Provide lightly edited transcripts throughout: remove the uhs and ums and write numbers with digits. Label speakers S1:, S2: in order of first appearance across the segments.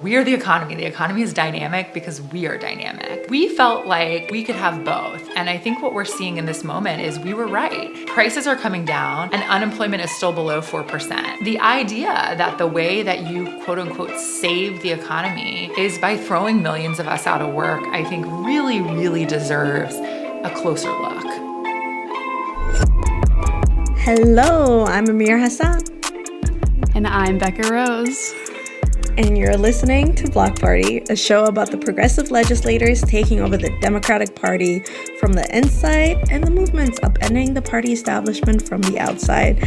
S1: We are the economy. The economy is dynamic because we are dynamic. We felt like we could have both. And I think what we're seeing in this moment is we were right. Prices are coming down and unemployment is still below 4%. The idea that the way that you quote unquote save the economy is by throwing millions of us out of work, I think really, really deserves a closer look.
S2: Hello, I'm Amira Hassan.
S3: And I'm Becca Rose.
S2: And you're listening to Bloc Party, a show about the progressive legislators taking over the Democratic Party from the inside and the movements upending the party establishment from the outside.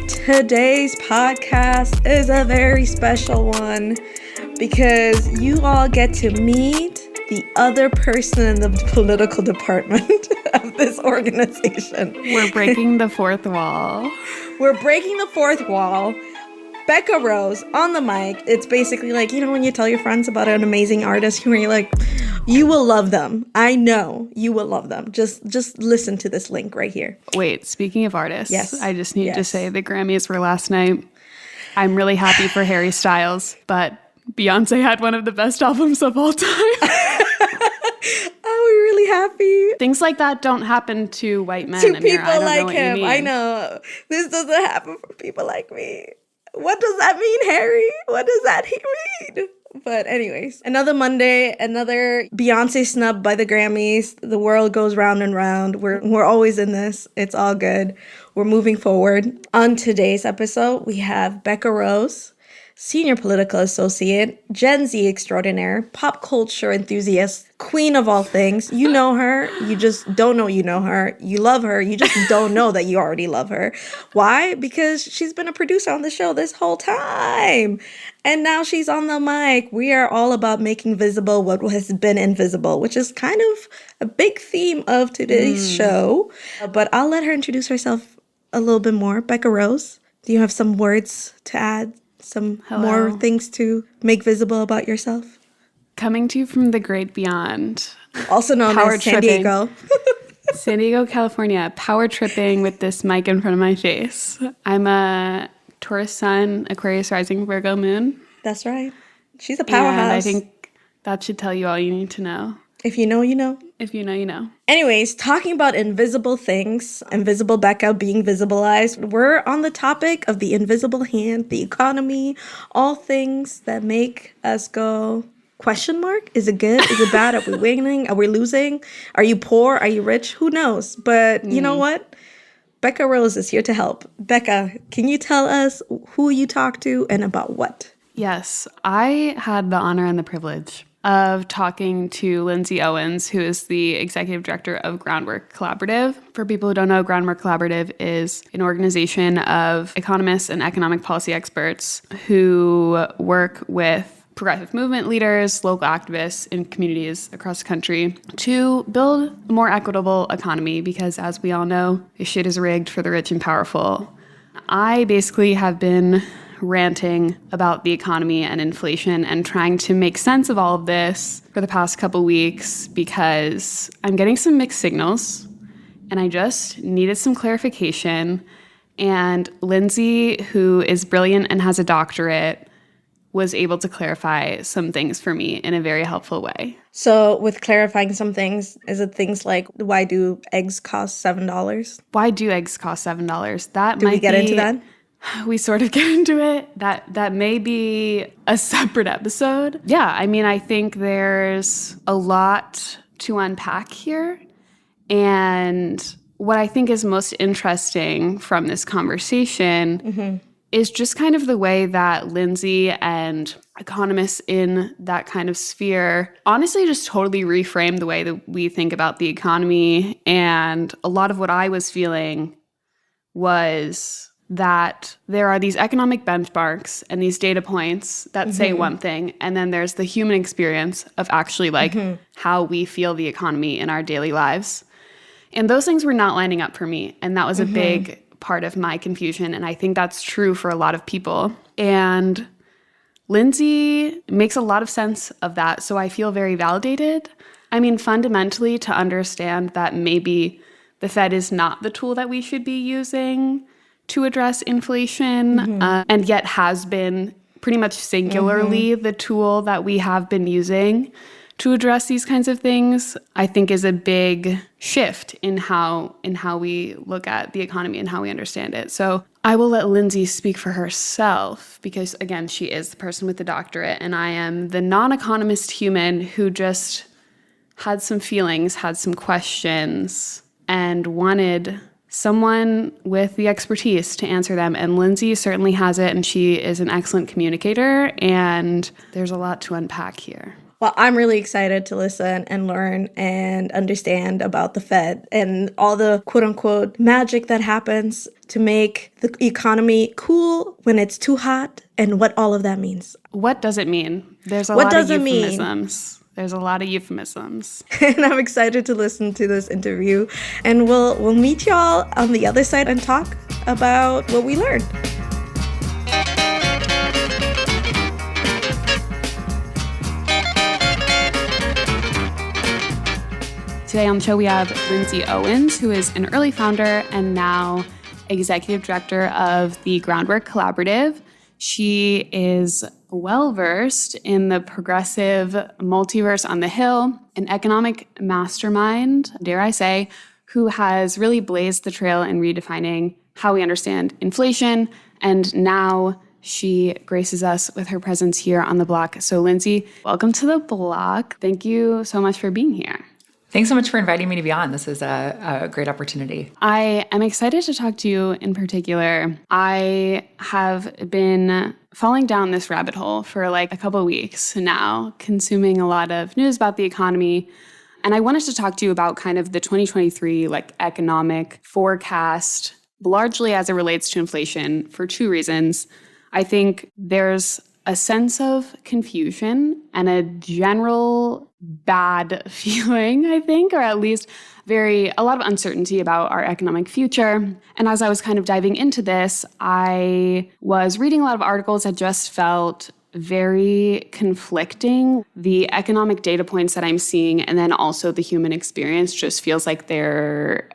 S2: Today's podcast is a very special one because you all get to meet the other person in the political department of this organization.
S3: We're breaking the fourth wall.
S2: We're breaking the fourth wall. Becca Rose on the mic. It's basically like, you know, when you tell your friends about an amazing artist, where you're like, you will love them. I know you will love them. Just listen to this link right here.
S3: Wait, speaking of artists,
S2: yes.
S3: I just need to say the Grammys were last night. I'm really happy for Harry Styles, but Beyonce had one of the best albums of all time.
S2: Oh, we're really happy.
S3: Things like that don't happen to white men.
S2: To
S3: Amira.
S2: people like him. I know. This doesn't happen for people like me. What does that mean, Harry? What does that mean? But anyways, another Monday, another Beyonce snub by the Grammys. The world goes round and round. We're always in this. It's all good. We're moving forward. On today's episode, we have Becca Rose, senior political associate, Gen Z extraordinaire, pop culture enthusiast, queen of all things. You know her. You just don't know you know her. You love her. You just don't know that you already love her. Why? Because she's been a producer on the show this whole time. And now she's on the mic. We are all about making visible what has been invisible, which is kind of a big theme of today's show. But I'll let her introduce herself a little bit more. Becca Rose, do you have some words to add? Some more things to make visible about yourself?
S3: Coming to you from the great beyond.
S2: Also known as San Diego.
S3: San Diego, California. Power tripping with this mic in front of my face. I'm a Taurus sun, Aquarius rising, Virgo moon.
S2: That's right. She's a powerhouse.
S3: And I think that should tell you all you need to know.
S2: If you know, you know.
S3: If you know, you know.
S2: Anyways, talking about invisible things, invisible Becca being visibilized, we're on the topic of the invisible hand, the economy, all things that make us go, question mark? Is it good? Is it bad? Are we winning? Are we losing? Are you poor? Are you rich? Who knows? But you know what? Becca Rose is here to help. Becca, can you tell us who you talk to and about what?
S3: Yes, I had the honor and the privilege of talking to Lindsay Owens, who is the executive director of Groundwork Collaborative. For people who don't know, Groundwork Collaborative is an organization of economists and economic policy experts who work with progressive movement leaders, local activists in communities across the country to build a more equitable economy because, as we all know, this shit is rigged for the rich and powerful. I basically have been ranting about the economy and inflation and trying to make sense of all of this for the past couple weeks because I'm getting some mixed signals and I just needed some clarification. And Lindsay, who is brilliant and has a doctorate, was able to clarify some things for me in a very helpful way.
S2: So with clarifying some things, is it things like, why do eggs cost $7?
S3: Why do eggs cost $7?
S2: Do we get into that?
S3: We sort of get into it. That may be a separate episode. Yeah, I mean, I think there's a lot to unpack here. And what I think is most interesting from this conversation is just kind of the way that Lindsay and economists in that kind of sphere honestly just totally reframe the way that we think about the economy. And a lot of what I was feeling was that there are these economic benchmarks and these data points that say one thing, and then there's the human experience of actually how we feel the economy in our daily lives. And those things were not lining up for me, and that was a big part of my confusion, and I think that's true for a lot of people. And Lindsay makes a lot of sense of that, so I feel very validated. I mean, fundamentally, to understand that maybe the Fed is not the tool that we should be using to address inflation, and yet has been pretty much singularly the tool that we have been using to address these kinds of things, I think is a big shift in how we look at the economy and how we understand it. So I will let Lindsay speak for herself because, again, she is the person with the doctorate and I am the non-economist human who just had some feelings, had some questions, and wanted someone with the expertise to answer them. And Lindsay certainly has it, and she is an excellent communicator, and there's a lot to unpack here.
S2: Well, I'm really excited to listen and learn and understand about the Fed and all the quote-unquote magic that happens to make the economy cool when it's too hot and what all of that means.
S3: What does it mean? There's a lot of euphemisms. There's a lot of euphemisms.
S2: And I'm excited to listen to this interview. And we'll meet y'all on the other side and talk about what we learned.
S3: Today on the show, we have Lindsay Owens, who is an early founder and now executive director of the Groundwork Collaborative. She is well-versed in the progressive multiverse on the Hill, an economic mastermind, dare I say, who has really blazed the trail in redefining how we understand inflation. And now she graces us with her presence here on the Bloc. So Lindsay, welcome to the Bloc. Thank you so much for being here.
S1: Thanks so much for inviting me to be on. This is a great opportunity.
S3: I am excited to talk to you in particular. I have been falling down this rabbit hole for like a couple of weeks now, consuming a lot of news about the economy. And I wanted to talk to you about kind of the 2023 economic forecast, largely as it relates to inflation, for two reasons. I think there's a sense of confusion and a general bad feeling, I think, or at least a lot of uncertainty about our economic future. And as I was kind of diving into this, I was reading a lot of articles that just felt very conflicting. The economic data points that I'm seeing and then also the human experience just feels like they're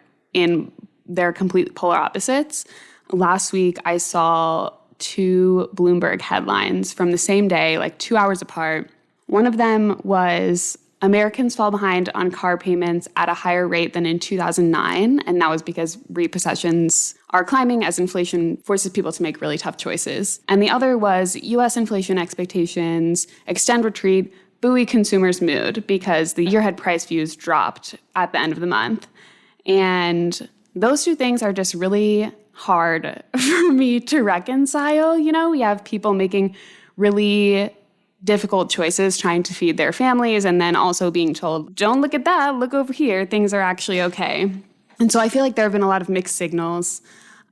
S3: complete polar opposites. Last week, I saw two Bloomberg headlines from the same day, 2 hours apart. One of them was Americans fall behind on car payments at a higher rate than in 2009. And that was because repossessions are climbing as inflation forces people to make really tough choices. And the other was U.S. inflation expectations extend retreat, buoy consumers' mood because the year-ahead price views dropped at the end of the month. And those two things are just really hard for me to reconcile. You know, we have people making really difficult choices trying to feed their families and then also being told, don't look at that, look over here, things are actually okay. And so I feel like there have been a lot of mixed signals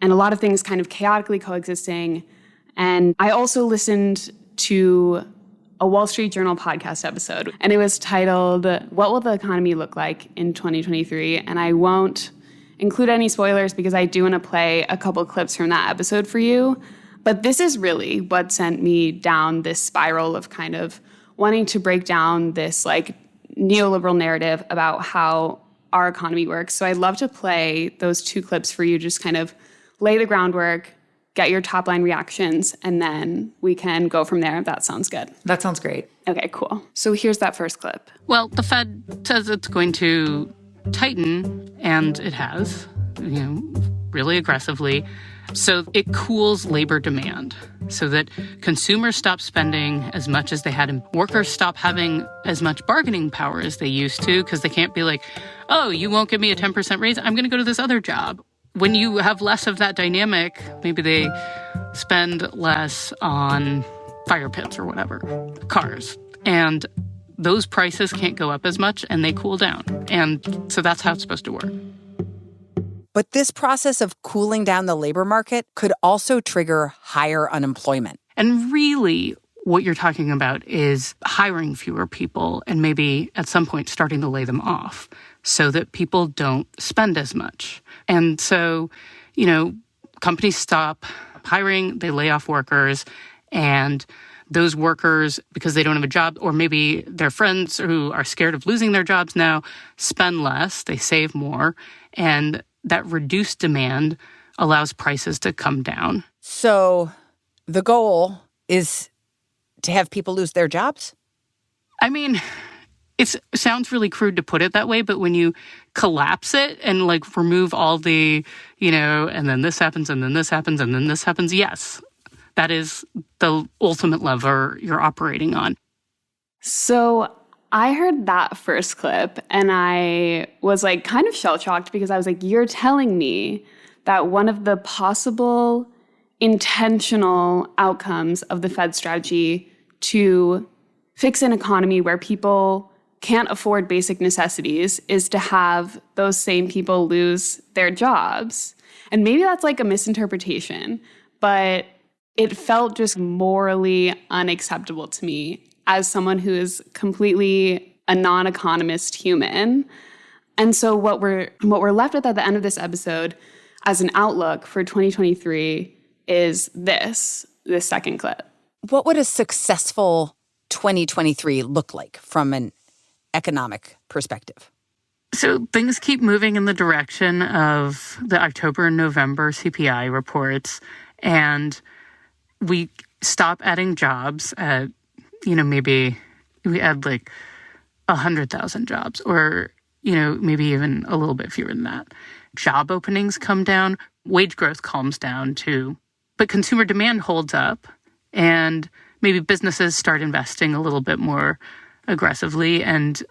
S3: and a lot of things kind of chaotically coexisting. And I also listened to a Wall Street Journal podcast episode, and it was titled, What Will the Economy Look Like in 2023? And I won't include any spoilers because I do want to play a couple clips from that episode for you. But this is really what sent me down this spiral of kind of wanting to break down this neoliberal narrative about how our economy works. So I'd love to play those two clips for you, just kind of lay the groundwork, get your top line reactions, and then we can go from there if that sounds good.
S1: That sounds great.
S3: Okay, cool. So here's that first clip.
S4: Well, the Fed says it's going to tighten, and it has, really aggressively. So it cools labor demand so that consumers stop spending as much as they had and workers stop having as much bargaining power as they used to because they can't be like, oh, you won't give me a 10% raise, I'm going to go to this other job. When you have less of that dynamic, maybe they spend less on fire pits or whatever, cars. And those prices can't go up as much and they cool down. And so that's how it's supposed to work.
S5: But this process of cooling down the labor market could also trigger higher unemployment.
S4: And really, what you're talking about is hiring fewer people and maybe at some point starting to lay them off so that people don't spend as much. And so, companies stop hiring, they lay off workers, and those workers, because they don't have a job, or maybe their friends who are scared of losing their jobs now, spend less, they save more, and that reduced demand allows prices to come down.
S5: So the goal is to have people lose their jobs?
S4: I mean, it sounds really crude to put it that way, but when you collapse it and like remove all the, and then this happens, and then this happens, and then this happens, yes, that is the ultimate lever you're operating on.
S3: So I heard that first clip and I was like kind of shell-shocked because I was like, you're telling me that one of the possible intentional outcomes of the Fed strategy to fix an economy where people can't afford basic necessities is to have those same people lose their jobs. And maybe that's like a misinterpretation, but it felt just morally unacceptable to me as someone who is completely a non-economist human. And so what we're left with at the end of this episode as an outlook for 2023 is this second clip.
S5: What would a successful 2023 look like from an economic perspective?
S4: So things keep moving in the direction of the October and November CPI reports, and we stop adding jobs at, maybe we add like 100,000 jobs or, maybe even a little bit fewer than that. Job openings come down, wage growth calms down too, but consumer demand holds up, and maybe businesses start investing a little bit more aggressively, and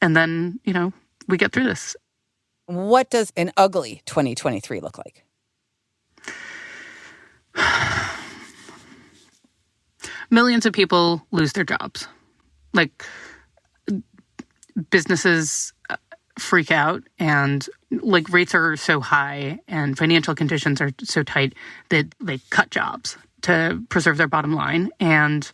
S4: then, we get through this.
S5: What does an ugly 2023 look like?
S4: Millions of people lose their jobs. Like, businesses freak out, and like rates are so high and financial conditions are so tight that they cut jobs to preserve their bottom line. And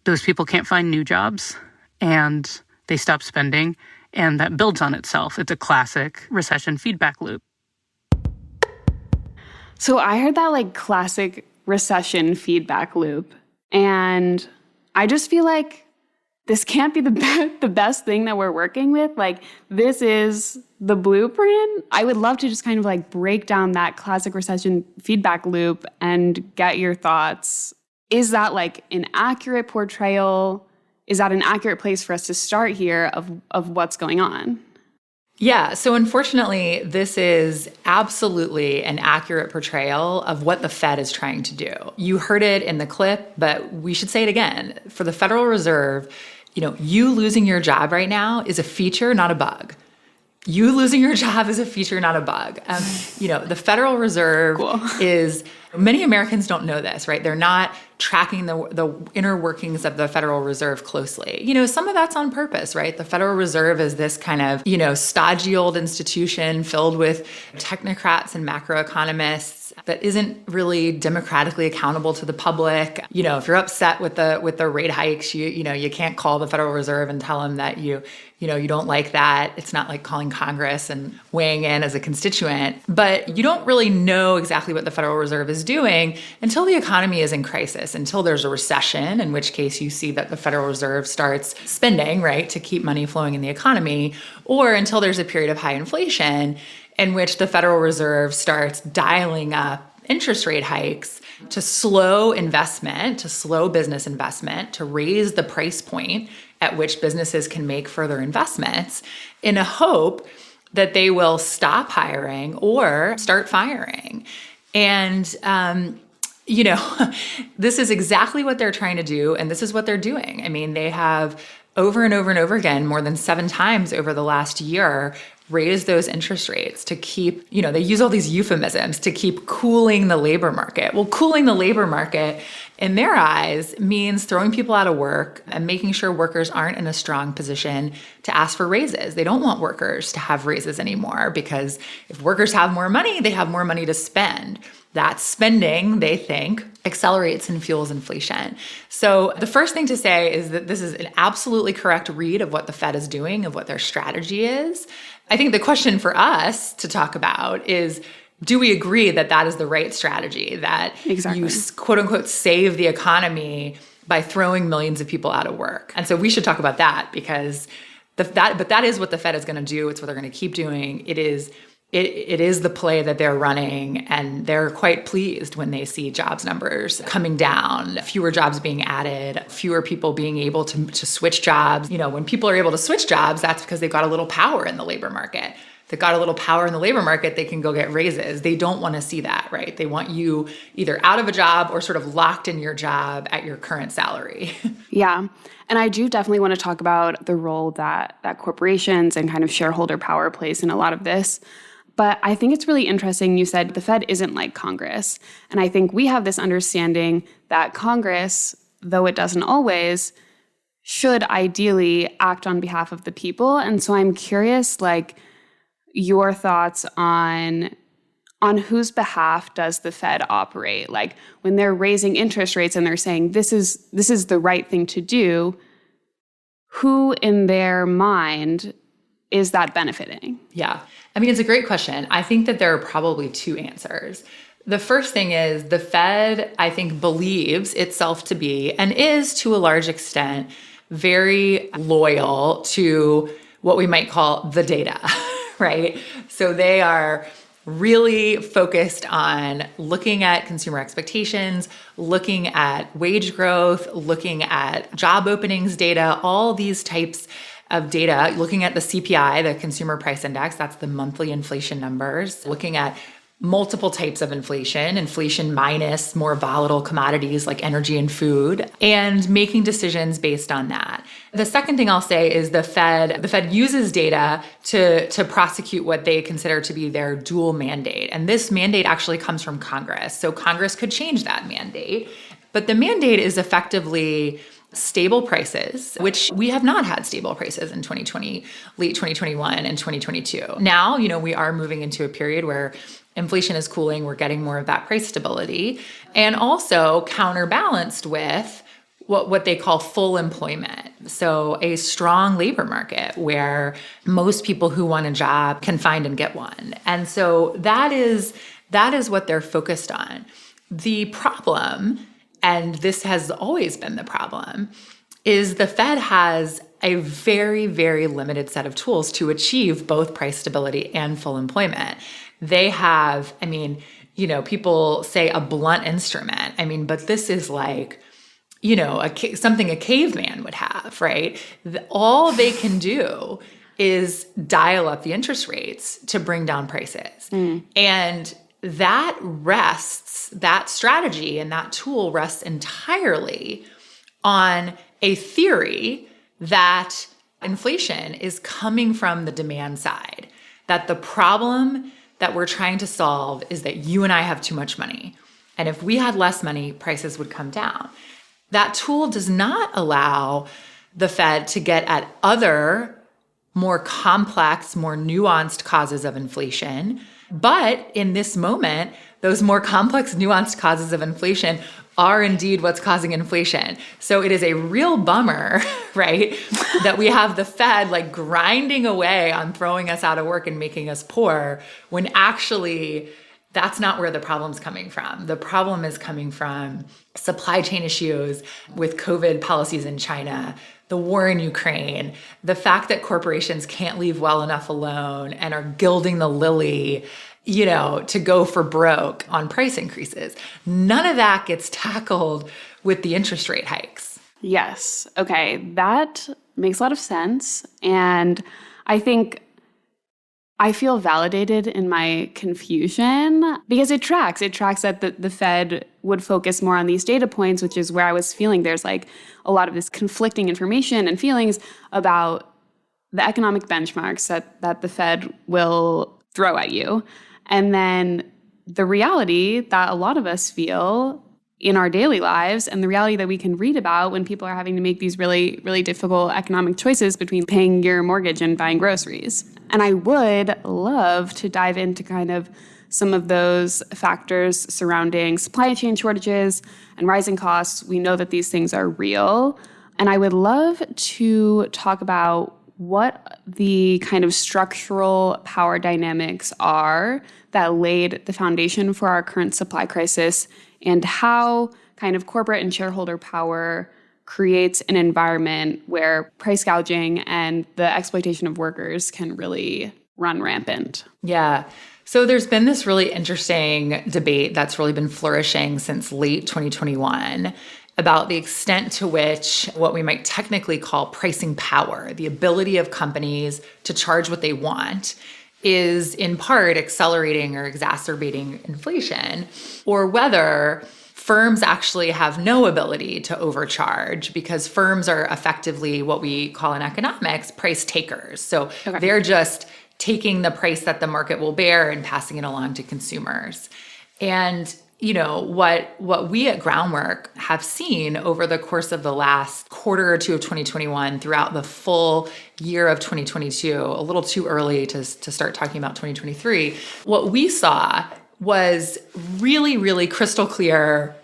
S4: those people can't find new jobs and they stop spending, and that builds on itself. It's a classic recession feedback loop.
S3: So I heard that like classic recession feedback loop, and I just feel like this can't be the best thing that we're working with. Like, this is the blueprint. I would love to just kind of like break down that classic recession feedback loop and get your thoughts. Is that like an accurate portrayal? Is that an accurate place for us to start here of what's going on?
S1: Yeah, so unfortunately, this is absolutely an accurate portrayal of what the Fed is trying to do. You heard it in the clip, but we should say it again. For the Federal Reserve, you losing your job right now is a feature, not a bug. You losing your job is a feature, not a bug. The Federal Reserve is, many Americans don't know this, right? They're not tracking the inner workings of the Federal Reserve closely. Some of that's on purpose, right? The Federal Reserve is this kind of, stodgy old institution filled with technocrats and macroeconomists that isn't really democratically accountable to the public. If you're upset with the rate hikes, you can't call the Federal Reserve and tell them that you don't like that. It's not like calling Congress and weighing in as a constituent. But you don't really know exactly what the Federal Reserve is doing until the economy is in crisis, until there's a recession, in which case you see that the Federal Reserve starts spending, right, to keep money flowing in the economy, or until there's a period of high inflation in which the Federal Reserve starts dialing up interest rate hikes to slow investment, to slow business investment, to raise the price point at which businesses can make further investments in a hope that they will stop hiring or start firing. And, this is exactly what they're trying to do, and this is what they're doing. I mean, they have over and over and over again, more than 7 times over the last year, raise those interest rates to keep, they use all these euphemisms to keep cooling the labor market. Well, cooling the labor market in their eyes means throwing people out of work and making sure workers aren't in a strong position to ask for raises. They don't want workers to have raises anymore because if workers have more money, they have more money to spend. That spending, they think, accelerates and fuels inflation. So the first thing to say is that this is an absolutely correct read of what the Fed is doing, of what their strategy is. I think the question for us to talk about is, do we agree that that is the right strategy, that you quote unquote save the economy by throwing millions of people out of work? And so we should talk about that because but that is what the Fed is going to do. It's what they're going to keep doing. It is it is the play that they're running, and they're quite pleased when they see jobs numbers coming down, fewer jobs being added, fewer people being able to switch jobs. When people are able to switch jobs, that's because they've got a little power in the labor market. They've got a little power in the labor market, they can go get raises. They don't want to see that, right? They want you either out of a job or sort of locked in your job at your current salary.
S3: Yeah. And I do definitely want to talk about the role that corporations and kind of shareholder power plays in a lot of this. But I think it's really interesting you said the Fed isn't like Congress. And I think we have this understanding that Congress, though it doesn't always, should ideally act on behalf of the people. And so I'm curious, your thoughts on whose behalf does the Fed operate? Like when they're raising interest rates and they're saying this is the right thing to do, who in their mind is that benefiting?
S1: Yeah. It's a great question. I think that there are probably two answers. The first thing is the Fed, I think, believes itself to be and is to a large extent very loyal to what we might call the data, right? So they are really focused on looking at consumer expectations, looking at wage growth, looking at job openings data, all these types of data, looking at the CPI, the Consumer Price Index, that's the monthly inflation numbers, looking at multiple types of inflation minus more volatile commodities like energy and food, and making decisions based on that. The second thing I'll say is the Fed uses data to prosecute what they consider to be their dual mandate. And this mandate actually comes from Congress. So Congress could change that mandate. But the mandate is effectively stable prices, which we have not had stable prices in 2020, late 2021 and 2022. Now, we are moving into a period where inflation is cooling, we're getting more of that price stability, and also counterbalanced with what they call full employment. So a strong labor market where most people who want a job can find and get one. And so that is what they're focused on. The problem, and this has always been the problem, is the Fed has a very, very limited set of tools to achieve both price stability and full employment. They have, people say a blunt instrument. But this is like, something a caveman would have, right? All they can do is dial up the interest rates to bring down prices. And that strategy and that tool rests entirely on a theory that inflation is coming from the demand side, that the problem that we're trying to solve is that you and I have too much money. And if we had less money, prices would come down. That tool does not allow the Fed to get at other more complex, more nuanced causes of inflation. But in this moment, those more complex, nuanced causes of inflation are indeed what's causing inflation. So it is a real bummer, right, that we have the Fed grinding away on throwing us out of work and making us poor, when actually that's not where the problem's coming from. The problem is coming from supply chain issues with COVID policies in China, the war in Ukraine, the fact that corporations can't leave well enough alone and are gilding the lily, to go for broke on price increases. None of that gets tackled with the interest rate hikes.
S3: Yes. Okay. That makes a lot of sense. And I think I feel validated in my confusion because it tracks. It tracks that the Fed would focus more on these data points, which is where I was feeling there's a lot of this conflicting information and feelings about the economic benchmarks that the Fed will throw at you. And then the reality that a lot of us feel in our daily lives and the reality that we can read about when people are having to make these really, really difficult economic choices between paying your mortgage and buying groceries. And I would love to dive into kind of some of those factors surrounding supply chain shortages and rising costs. We know that these things are real. And I would love to talk about what the kind of structural power dynamics are that laid the foundation for our current supply crisis, and how kind of corporate and shareholder power creates an environment where price gouging and the exploitation of workers can really run rampant.
S1: Yeah. So there's been this really interesting debate that's really been flourishing since late 2021 about the extent to which what we might technically call pricing power, the ability of companies to charge what they want, is in part accelerating or exacerbating inflation, or whether firms actually have no ability to overcharge because firms are effectively what we call in economics price takers. So they're just taking the price that the market will bear and passing it along to consumers. And what we at Groundwork have seen over the course of the last quarter or two of 2021 throughout the full year of 2022, a little too early to start talking about 2023, what we saw was really, really crystal clear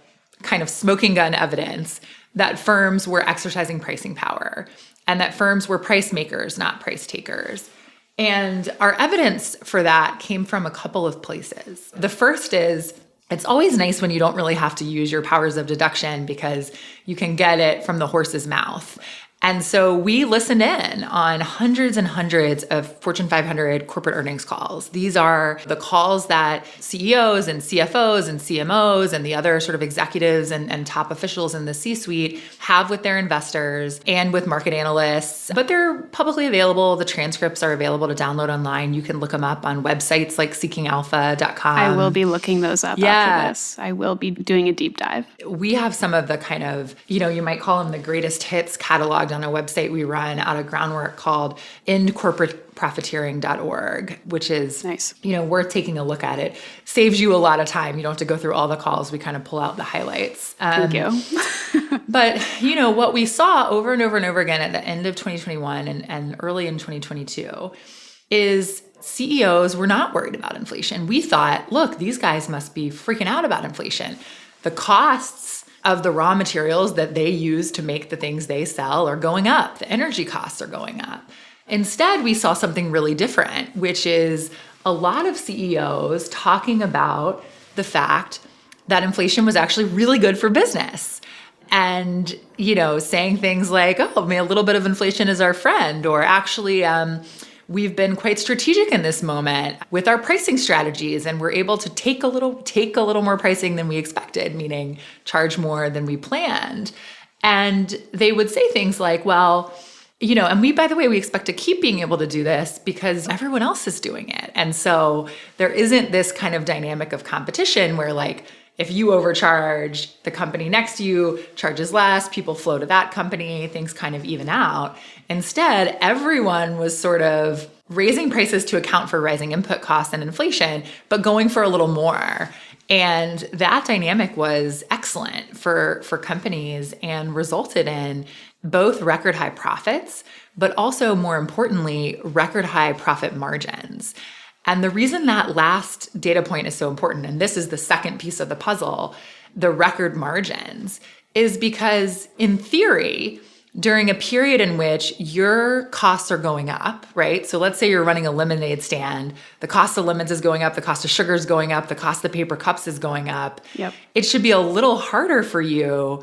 S1: kind of smoking gun evidence that firms were exercising pricing power and that firms were price makers, not price takers. And our evidence for that came from a couple of places. The first is, it's always nice when you don't really have to use your powers of deduction because you can get it from the horse's mouth. And so we listened in on hundreds and hundreds of Fortune 500 corporate earnings calls. These are the calls that CEOs and CFOs and CMOs and the other sort of executives and top officials in the C-suite have with their investors and with market analysts. But they're publicly available. The transcripts are available to download online. You can look them up on websites like seekingalpha.com.
S3: I will be looking those up after this. I will be doing a deep dive.
S1: We have some of the kind of, you might call them the greatest hits cataloged on a website we run out of Groundwork called endcorporateprofiteering.org, which is
S3: nice.
S1: Worth taking a look at. It saves you a lot of time. You don't have to go through all the calls. We kind of pull out the highlights.
S3: Thank you.
S1: But, what we saw over and over and over again at the end of 2021 and early in 2022 is CEOs were not worried about inflation. We thought, look, these guys must be freaking out about inflation. The costs of the raw materials that they use to make the things they sell are going up. The energy costs are going up. Instead, we saw something really different, which is a lot of CEOs talking about the fact that inflation was actually really good for business. And, saying things like, a little bit of inflation is our friend, or actually, we've been quite strategic in this moment with our pricing strategies, and we're able to take a little more pricing than we expected, meaning charge more than we planned. And they would say things like, and by the way, we expect to keep being able to do this because everyone else is doing it. And so there isn't this kind of dynamic of competition where if you overcharge, the company next to you charges less, people flow to that company, things kind of even out. Instead, everyone was sort of raising prices to account for rising input costs and inflation, but going for a little more. And that dynamic was excellent for companies and resulted in both record high profits, but also more importantly, record high profit margins. And the reason that last data point is so important, and this is the second piece of the puzzle, the record margins, is because in theory, during a period in which your costs are going up, right? So let's say you're running a lemonade stand, the cost of lemons is going up, the cost of sugar is going up, the cost of paper cups is going up.
S3: Yep.
S1: It should be a little harder for you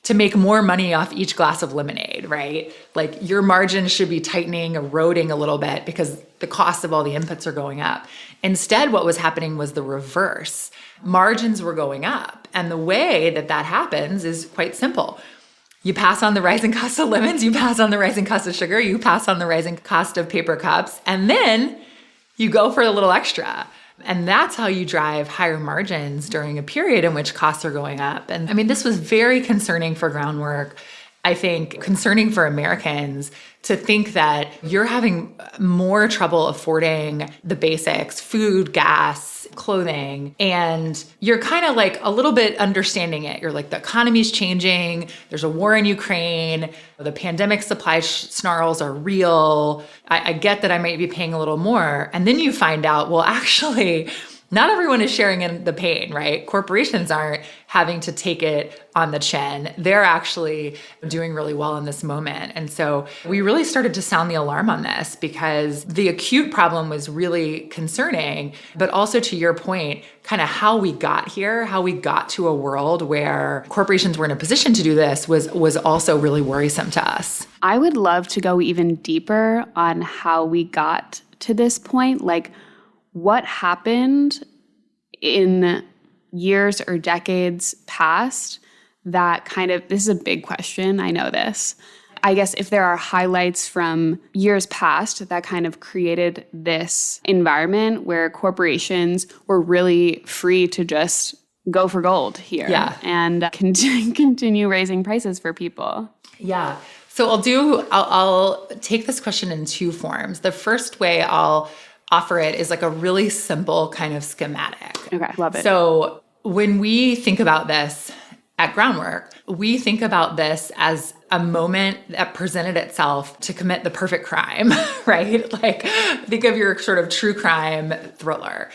S1: to make more money off each glass of lemonade, right? Your margin should be tightening, eroding a little bit because the cost of all the inputs are going up. Instead, what was happening was the reverse. Margins were going up. And the way that happens is quite simple. You pass on the rising cost of lemons, you pass on the rising cost of sugar, you pass on the rising cost of paper cups, and then you go for a little extra. And that's how you drive higher margins during a period in which costs are going up. And this was very concerning for Groundwork. I think concerning for Americans to think that you're having more trouble affording the basics, food, gas, clothing, and you're kind of a little bit understanding it. You're the economy's changing, there's a war in Ukraine, the pandemic supply snarls are real. I get that I might be paying a little more. And then you find out, actually, not everyone is sharing in the pain, right? Corporations aren't having to take it on the chin. They're actually doing really well in this moment. And so we really started to sound the alarm on this because the acute problem was really concerning, but also to your point, kind of how we got here, how we got to a world where corporations were in a position to do this was also really worrisome to us.
S3: I would love to go even deeper on how we got to this point. Like, what happened in years or decades past that kind of, this is a big question, I know this. I guess if there are highlights from years past that kind of created this environment where corporations were really free to just go for gold here and continue raising prices for people.
S1: Yeah. So I'll take this question in two forms. The first way I'll offer it is like a really simple kind of schematic.
S3: Okay, love it.
S1: So when we think about this at Groundwork, we think about this as a moment that presented itself to commit the perfect crime, right? Like, think of your sort of true crime thriller.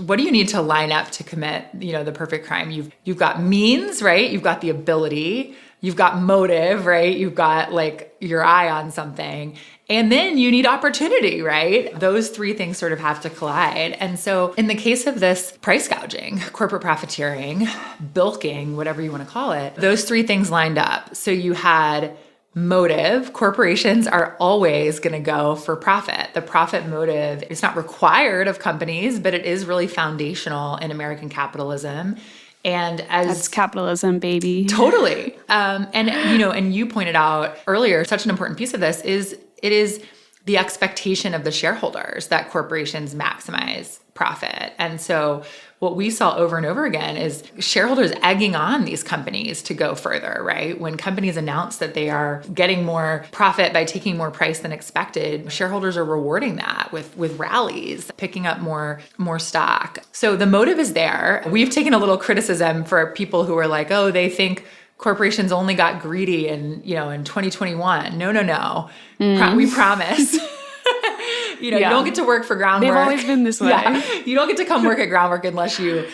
S1: What do you need to line up to commit, the perfect crime? You've got means, right? You've got the ability, you've got motive, right? You've got like your eye on something. And then you need opportunity, right? Those three things sort of have to collide. And so in the case of this price gouging, corporate profiteering, bilking, whatever you want to call it, those three things lined up. So you had motive. Corporations are always going to go for profit. The profit motive is not required of companies, but it is really foundational in American capitalism. And
S3: that's capitalism, baby.
S1: Totally. And you pointed out earlier, such an important piece of this is it is the expectation of the shareholders that corporations maximize profit. And so what we saw over and over again is shareholders egging on these companies to go further, right? When companies announce that they are getting more profit by taking more price than expected, shareholders are rewarding that with rallies, picking up more stock. So the motive is there. We've taken a little criticism for people who are like, oh, they think corporations only got greedy in 2021. No. We promise. You don't get to work for Groundwork.
S3: They've always been this way.
S1: Yeah. You don't get to come work at Groundwork unless you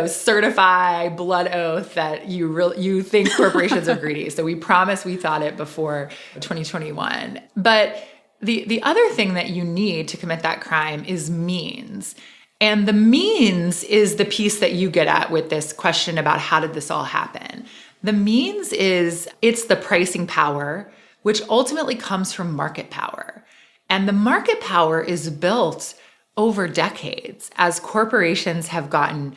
S1: certify blood oath that you think corporations are greedy. So we promise we thought it before 2021. But the other thing that you need to commit that crime is means. And the means is the piece that you get at with this question about how did this all happen? The means it's the pricing power, which ultimately comes from market power. And the market power is built over decades as corporations have gotten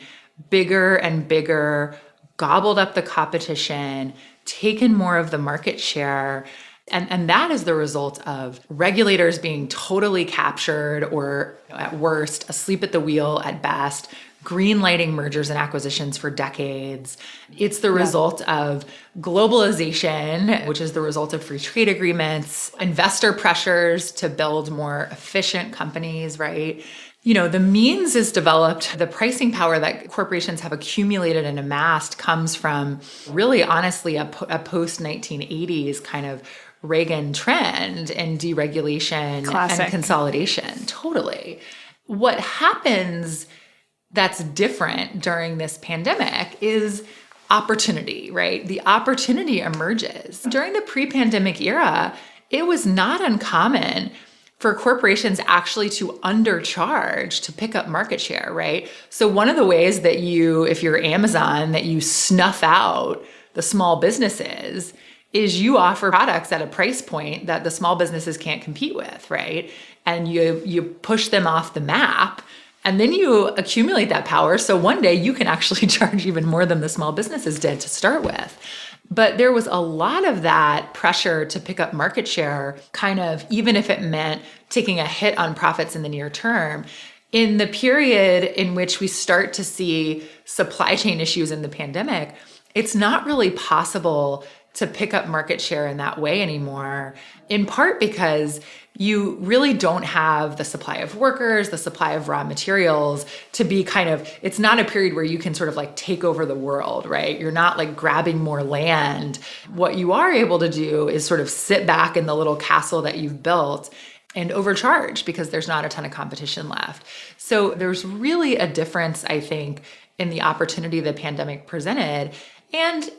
S1: bigger and bigger, gobbled up the competition, taken more of the market share. And that is the result of regulators being totally captured or at worst, asleep at the wheel at best, green-lighting mergers and acquisitions for decades. It's the result of globalization, which is the result of free trade agreements, investor pressures to build more efficient companies, right? The means is developed. The pricing power that corporations have accumulated and amassed comes from really, honestly, a post-1980s kind of Reagan trend in deregulation and consolidation. Totally. What happens that's different during this pandemic is opportunity, right? The opportunity emerges. During the pre-pandemic era, it was not uncommon for corporations actually to undercharge to pick up market share, right? So one of the ways that if you're Amazon, that you snuff out the small businesses is you offer products at a price point that the small businesses can't compete with, right? And you push them off the map. And then you accumulate that power. So one day you can actually charge even more than the small businesses did to start with. But there was a lot of that pressure to pick up market share, kind of, even if it meant taking a hit on profits in the near term. In the period in which we start to see supply chain issues in the pandemic, it's not really possible to pick up market share in that way anymore, in part because you really don't have the supply of workers, the supply of raw materials to be it's not a period where you can sort of like take over the world, right? You're not like grabbing more land. What you are able to do is sort of sit back in the little castle that you've built and overcharge because there's not a ton of competition left. So there's really a difference, I think, in the opportunity the pandemic presented. And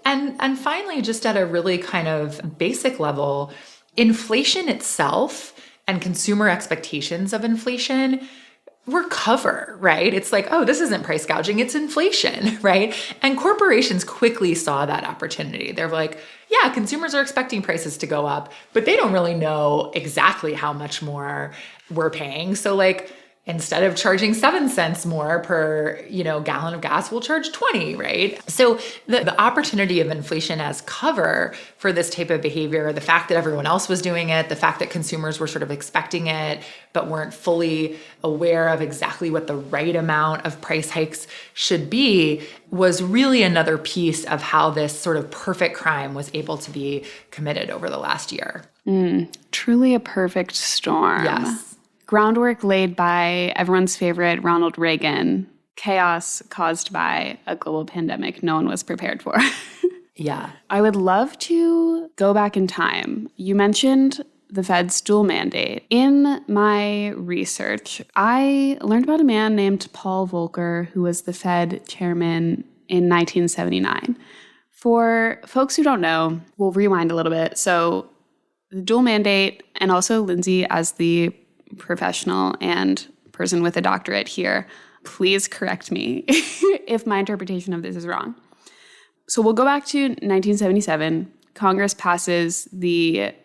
S1: finally, just at a really kind of basic level, inflation itself and consumer expectations of inflation were cover, right? It's like, oh, this isn't price gouging, it's inflation, right? And corporations quickly saw that opportunity. They're like, yeah, consumers are expecting prices to go up, but they don't really know exactly how much more we're paying. So like, instead of charging 7 cents more per, gallon of gas, we'll charge 20, right? So the opportunity of inflation as cover for this type of behavior, the fact that everyone else was doing it, the fact that consumers were sort of expecting it, but weren't fully aware of exactly what the right amount of price hikes should be, was really another piece of how this sort of perfect crime was able to be committed over the last year.
S3: Truly a perfect storm.
S1: Yes.
S3: Groundwork laid by everyone's favorite Ronald Reagan. Chaos caused by a global pandemic no one was prepared for.
S1: Yeah.
S3: I would love to go back in time. You mentioned the Fed's dual mandate. In my research, I learned about a man named Paul Volcker, who was the Fed chairman in 1979. For folks who don't know, we'll rewind a little bit. So the dual mandate, and also Lindsay as the professional and person with a doctorate here, please correct me if my interpretation of this is wrong. So we'll go back to 1977. Congress passes the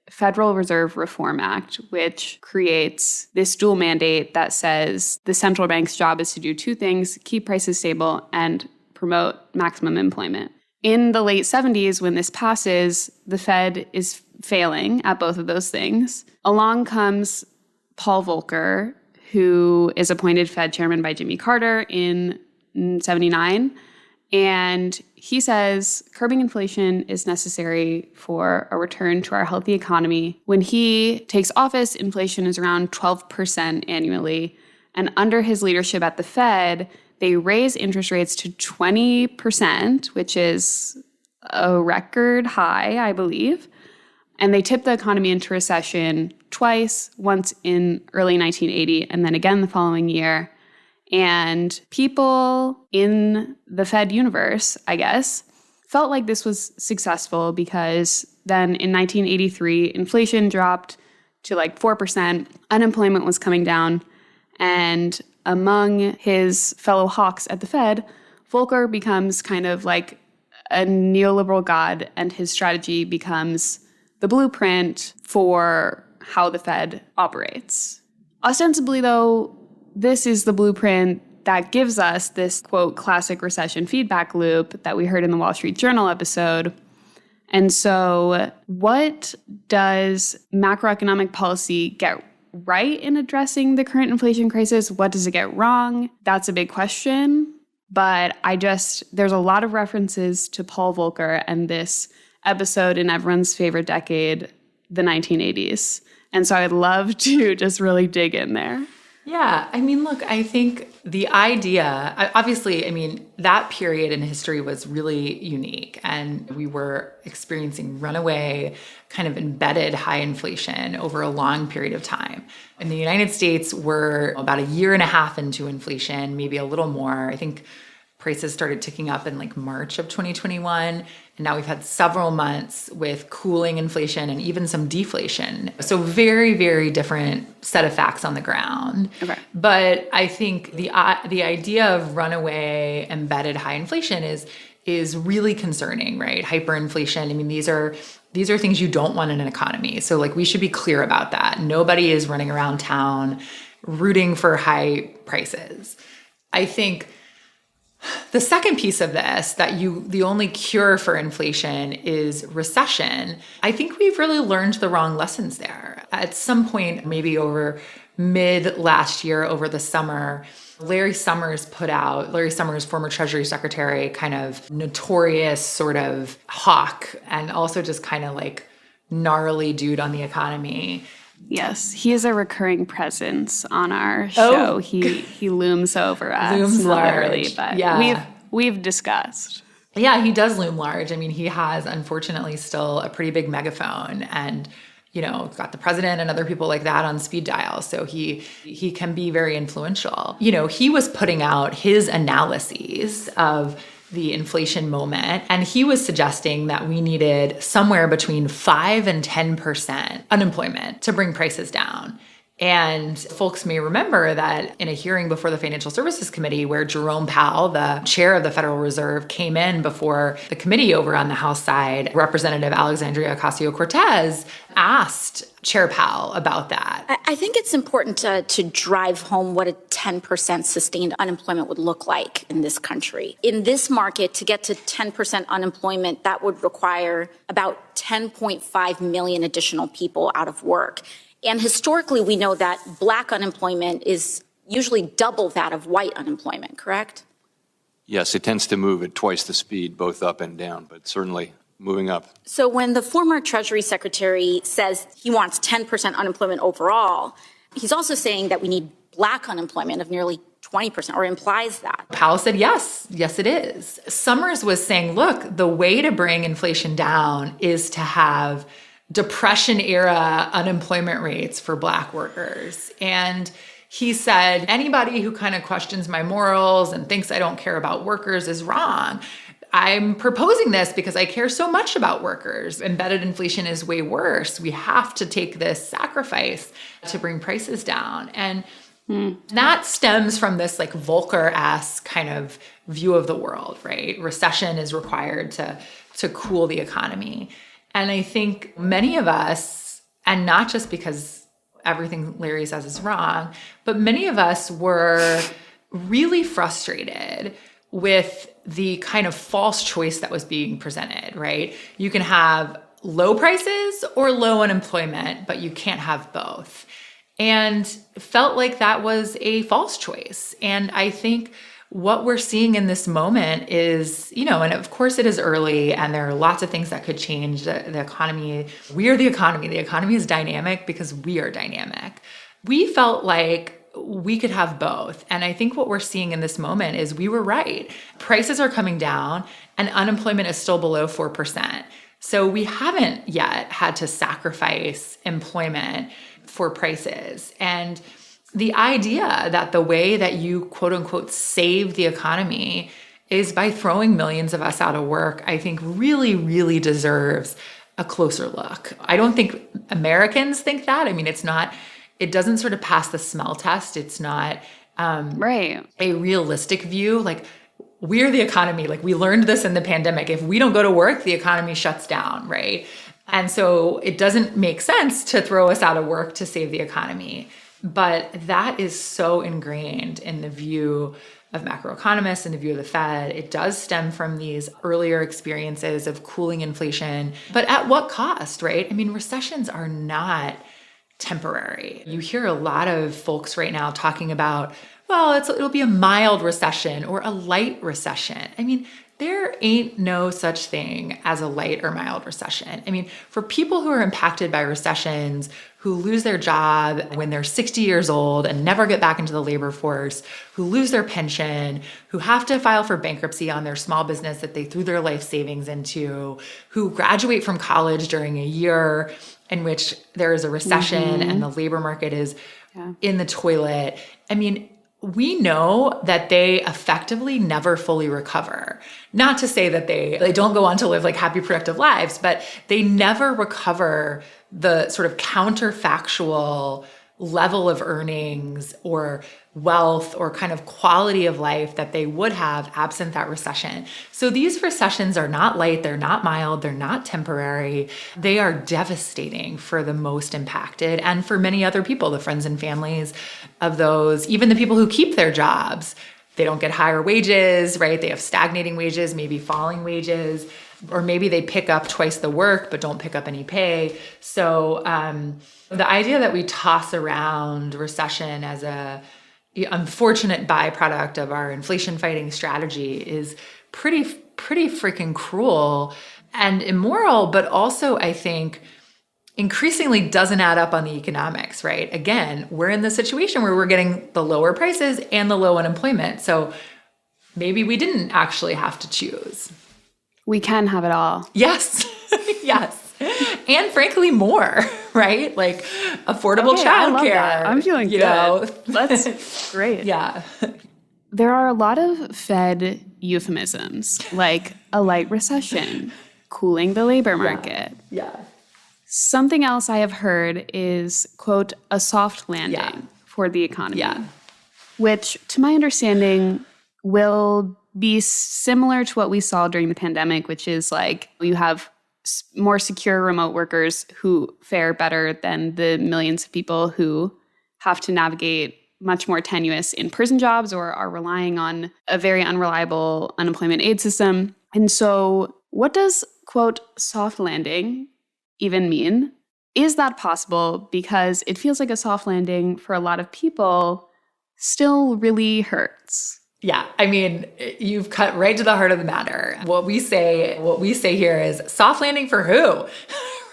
S3: Federal Reserve Reform Act, which creates this dual mandate that says the central bank's job is to do two things: keep prices stable and promote maximum employment. In the late 70s, when this passes, the Fed is failing at both of those things. Along comes Paul Volcker, who is appointed Fed chairman by Jimmy Carter in 79. And he says curbing inflation is necessary for a return to our healthy economy. When he takes office, inflation is around 12% annually. And under his leadership at the Fed, they raise interest rates to 20%, which is a record high, I believe. And they tipped the economy into recession twice, once in early 1980 and then again the following year. And people in the Fed universe, I guess, felt like this was successful because then in 1983, inflation dropped to like 4%, unemployment was coming down, and among his fellow hawks at the Fed, Volcker becomes kind of like a neoliberal god, and his strategy becomes the blueprint for how the Fed operates. Ostensibly, though, this is the blueprint that gives us this, quote, classic recession feedback loop that we heard in the Wall Street Journal episode. And so what does macroeconomic policy get right in addressing the current inflation crisis? What does it get wrong? That's a big question. But there's a lot of references to Paul Volcker and this episode in everyone's favorite decade, the 1980s. And so I'd love to just really dig in there.
S1: Yeah. I mean, look, I think the idea, obviously, I mean, that period in history was really unique, and we were experiencing runaway, kind of embedded high inflation over a long period of time. In the United States, we're about a year and a half into inflation, maybe a little more. I think prices started ticking up in like March of 2021. And now we've had several months with cooling inflation and even some deflation. So very, very different set of facts on the ground. Okay. But I think the idea of runaway embedded high inflation is really concerning, right? Hyperinflation. I mean, these are things you don't want in an economy. So like we should be clear about that. Nobody is running around town rooting for high prices. I think the second piece of this, the only cure for inflation is recession. I think we've really learned the wrong lessons there. At some point, maybe over mid last year, over the summer, Larry Summers, former Treasury Secretary, kind of notorious sort of hawk and also just kind of like gnarly dude on the economy.
S3: Yes, he is a recurring presence on our show. He looms over us.
S1: Looms large.
S3: Literally, but yeah. we've discussed.
S1: Yeah, he does loom large. I mean, he has unfortunately still a pretty big megaphone, and got the president and other people like that on speed dial. So he can be very influential. He was putting out his analyses of the inflation moment, and he was suggesting that we needed somewhere between 5 and 10% unemployment to bring prices down. And folks may remember that in a hearing before the Financial Services Committee, where Jerome Powell, the chair of the Federal Reserve, came in before the committee over on the House side, Representative Alexandria Ocasio-Cortez asked Chair Powell about that.
S6: I think it's important to drive home what a 10% sustained unemployment would look like in this country. In this market, to get to 10% unemployment, that would require about 10.5 million additional people out of work. And historically, we know that Black unemployment is usually double that of white unemployment, correct?
S7: Yes, it tends to move at twice the speed, both up and down, but certainly moving up.
S6: So when the former Treasury Secretary says he wants 10% unemployment overall, he's also saying that we need Black unemployment of nearly 20%, or implies that.
S1: Powell said, yes, it is. Summers was saying, look, the way to bring inflation down is to have Depression-era unemployment rates for Black workers. And he said, anybody who kind of questions my morals and thinks I don't care about workers is wrong. I'm proposing this because I care so much about workers. Embedded inflation is way worse. We have to take this sacrifice to bring prices down. And that stems from this like Volcker-esque kind of view of the world, right? Recession is required to cool the economy. And I think many of us, and not just because everything Larry says is wrong, but many of us were really frustrated with the kind of false choice that was being presented, right? You can have low prices or low unemployment, but you can't have both. And felt like that was a false choice. And I think what we're seeing in this moment is, and of course it is early and there are lots of things that could change the economy. We are the economy. The economy is dynamic because we are dynamic. We felt like we could have both. And I think what we're seeing in this moment is we were right. Prices are coming down and unemployment is still below 4%. So we haven't yet had to sacrifice employment for prices. And the idea that the way that you quote unquote save the economy is by throwing millions of us out of work, I think really, really deserves a closer look. I don't think Americans think that. I mean, it doesn't sort of pass the smell test. It's not
S3: Right.
S1: a realistic view. Like, we're the economy. Like, we learned this in the pandemic. If we don't go to work, the economy shuts down, right? And so it doesn't make sense to throw us out of work to save the economy. But that is so ingrained in the view of macroeconomists and the view of the Fed. It does stem from these earlier experiences of cooling inflation. But at what cost, right? I mean, recessions are not temporary. You hear a lot of folks right now talking about, well, it'll be a mild recession or a light recession. I mean, there ain't no such thing as a light or mild recession. I mean, for people who are impacted by recessions, who lose their job when they're 60 years old and never get back into the labor force, who lose their pension, who have to file for bankruptcy on their small business that they threw their life savings into, who graduate from college during a year in which there is a recession and the labor market is in the toilet. I mean, we know that they effectively never fully recover. Not to say that they don't go on to live like happy, productive lives, but they never recover the sort of counterfactual level of earnings or wealth or kind of quality of life that they would have absent that recession. So these recessions are not light, they're not mild, they're not temporary. They are devastating for the most impacted and for many other people, the friends and families of those, even the people who keep their jobs. They don't get higher wages, right? They have stagnating wages, maybe falling wages, or maybe they pick up twice the work but don't pick up any pay. So the idea that we toss around recession as a unfortunate byproduct of our inflation fighting strategy is pretty freaking cruel and immoral, but also I think increasingly doesn't add up on the economics, right? Again, we're in the situation where we're getting the lower prices and the low unemployment. So maybe we didn't actually have to choose.
S3: We can have it all.
S1: Yes, yes. And frankly, more, right? Like affordable
S3: Okay, I love
S1: childcare.
S3: that. I'm feeling good. That's great.
S1: Yeah.
S3: There are a lot of Fed euphemisms, like a light recession, cooling the labor market.
S1: Yeah.
S3: Something else I have heard is, quote, a soft landing for the economy, which, to my understanding, will be similar to what we saw during the pandemic, which is like you have more secure remote workers who fare better than the millions of people who have to navigate much more tenuous in-person jobs or are relying on a very unreliable unemployment aid system. And so what does, quote, soft landing even mean? Is that possible? Because it feels like a soft landing for a lot of people still really hurts.
S1: Yeah, I mean, you've cut right to the heart of the matter. What we say here is soft landing for who?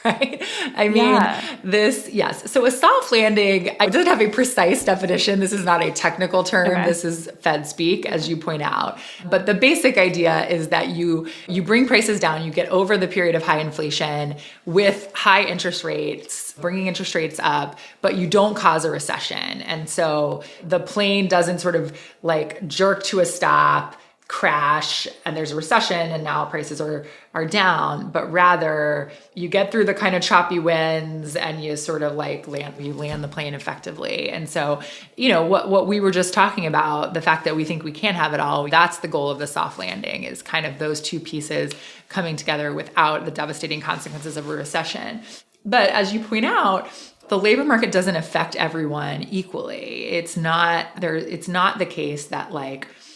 S1: Right? I mean, yes. So a soft landing, it doesn't have a precise definition. This is not a technical term. Okay. This is Fed speak, as you point out. But the basic idea is that you bring prices down, you get over the period of high inflation with high interest rates, bringing interest rates up, but you don't cause a recession. And so the plane doesn't sort of like jerk to a stop, crash, and there's a recession and now prices are down, but rather you get through the kind of choppy winds and you sort of like land the plane effectively. And so, what we were just talking about, the fact that we think we can't have it all, that's the goal of the soft landing, is kind of those two pieces coming together without the devastating consequences of a recession. But as you point out, the labor market doesn't affect everyone equally. It's not the case that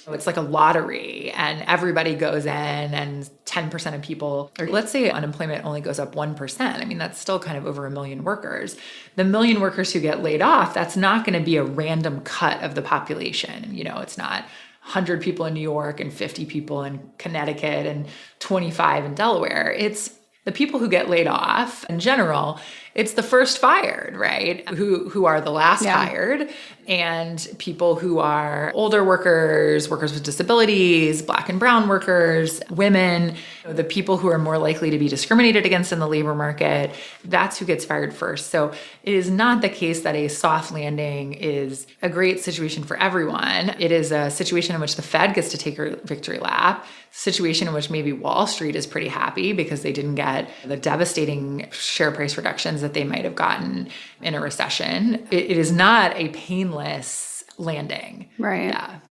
S1: it's like a lottery and everybody goes in and 10% of people, or let's say unemployment only goes up 1%. I mean, that's still kind of over 1 million workers. The 1 million workers who get laid off, that's not going to be a random cut of the population. It's not 100 people in New York and 50 people in Connecticut and 25 in Delaware. It's the people who get laid off in general. It's the first fired, right? Who are the last hired, and people who are older workers with disabilities, Black and brown workers, women, the people who are more likely to be discriminated against in the labor market. That's who gets fired first. So it is not the case that a soft landing is a great situation for everyone. It is a situation in which the Fed gets to take her victory lap, situation in which maybe Wall Street is pretty happy because they didn't get the devastating share price reductions that they might have gotten in a recession. It is not a painless landing.
S3: Right.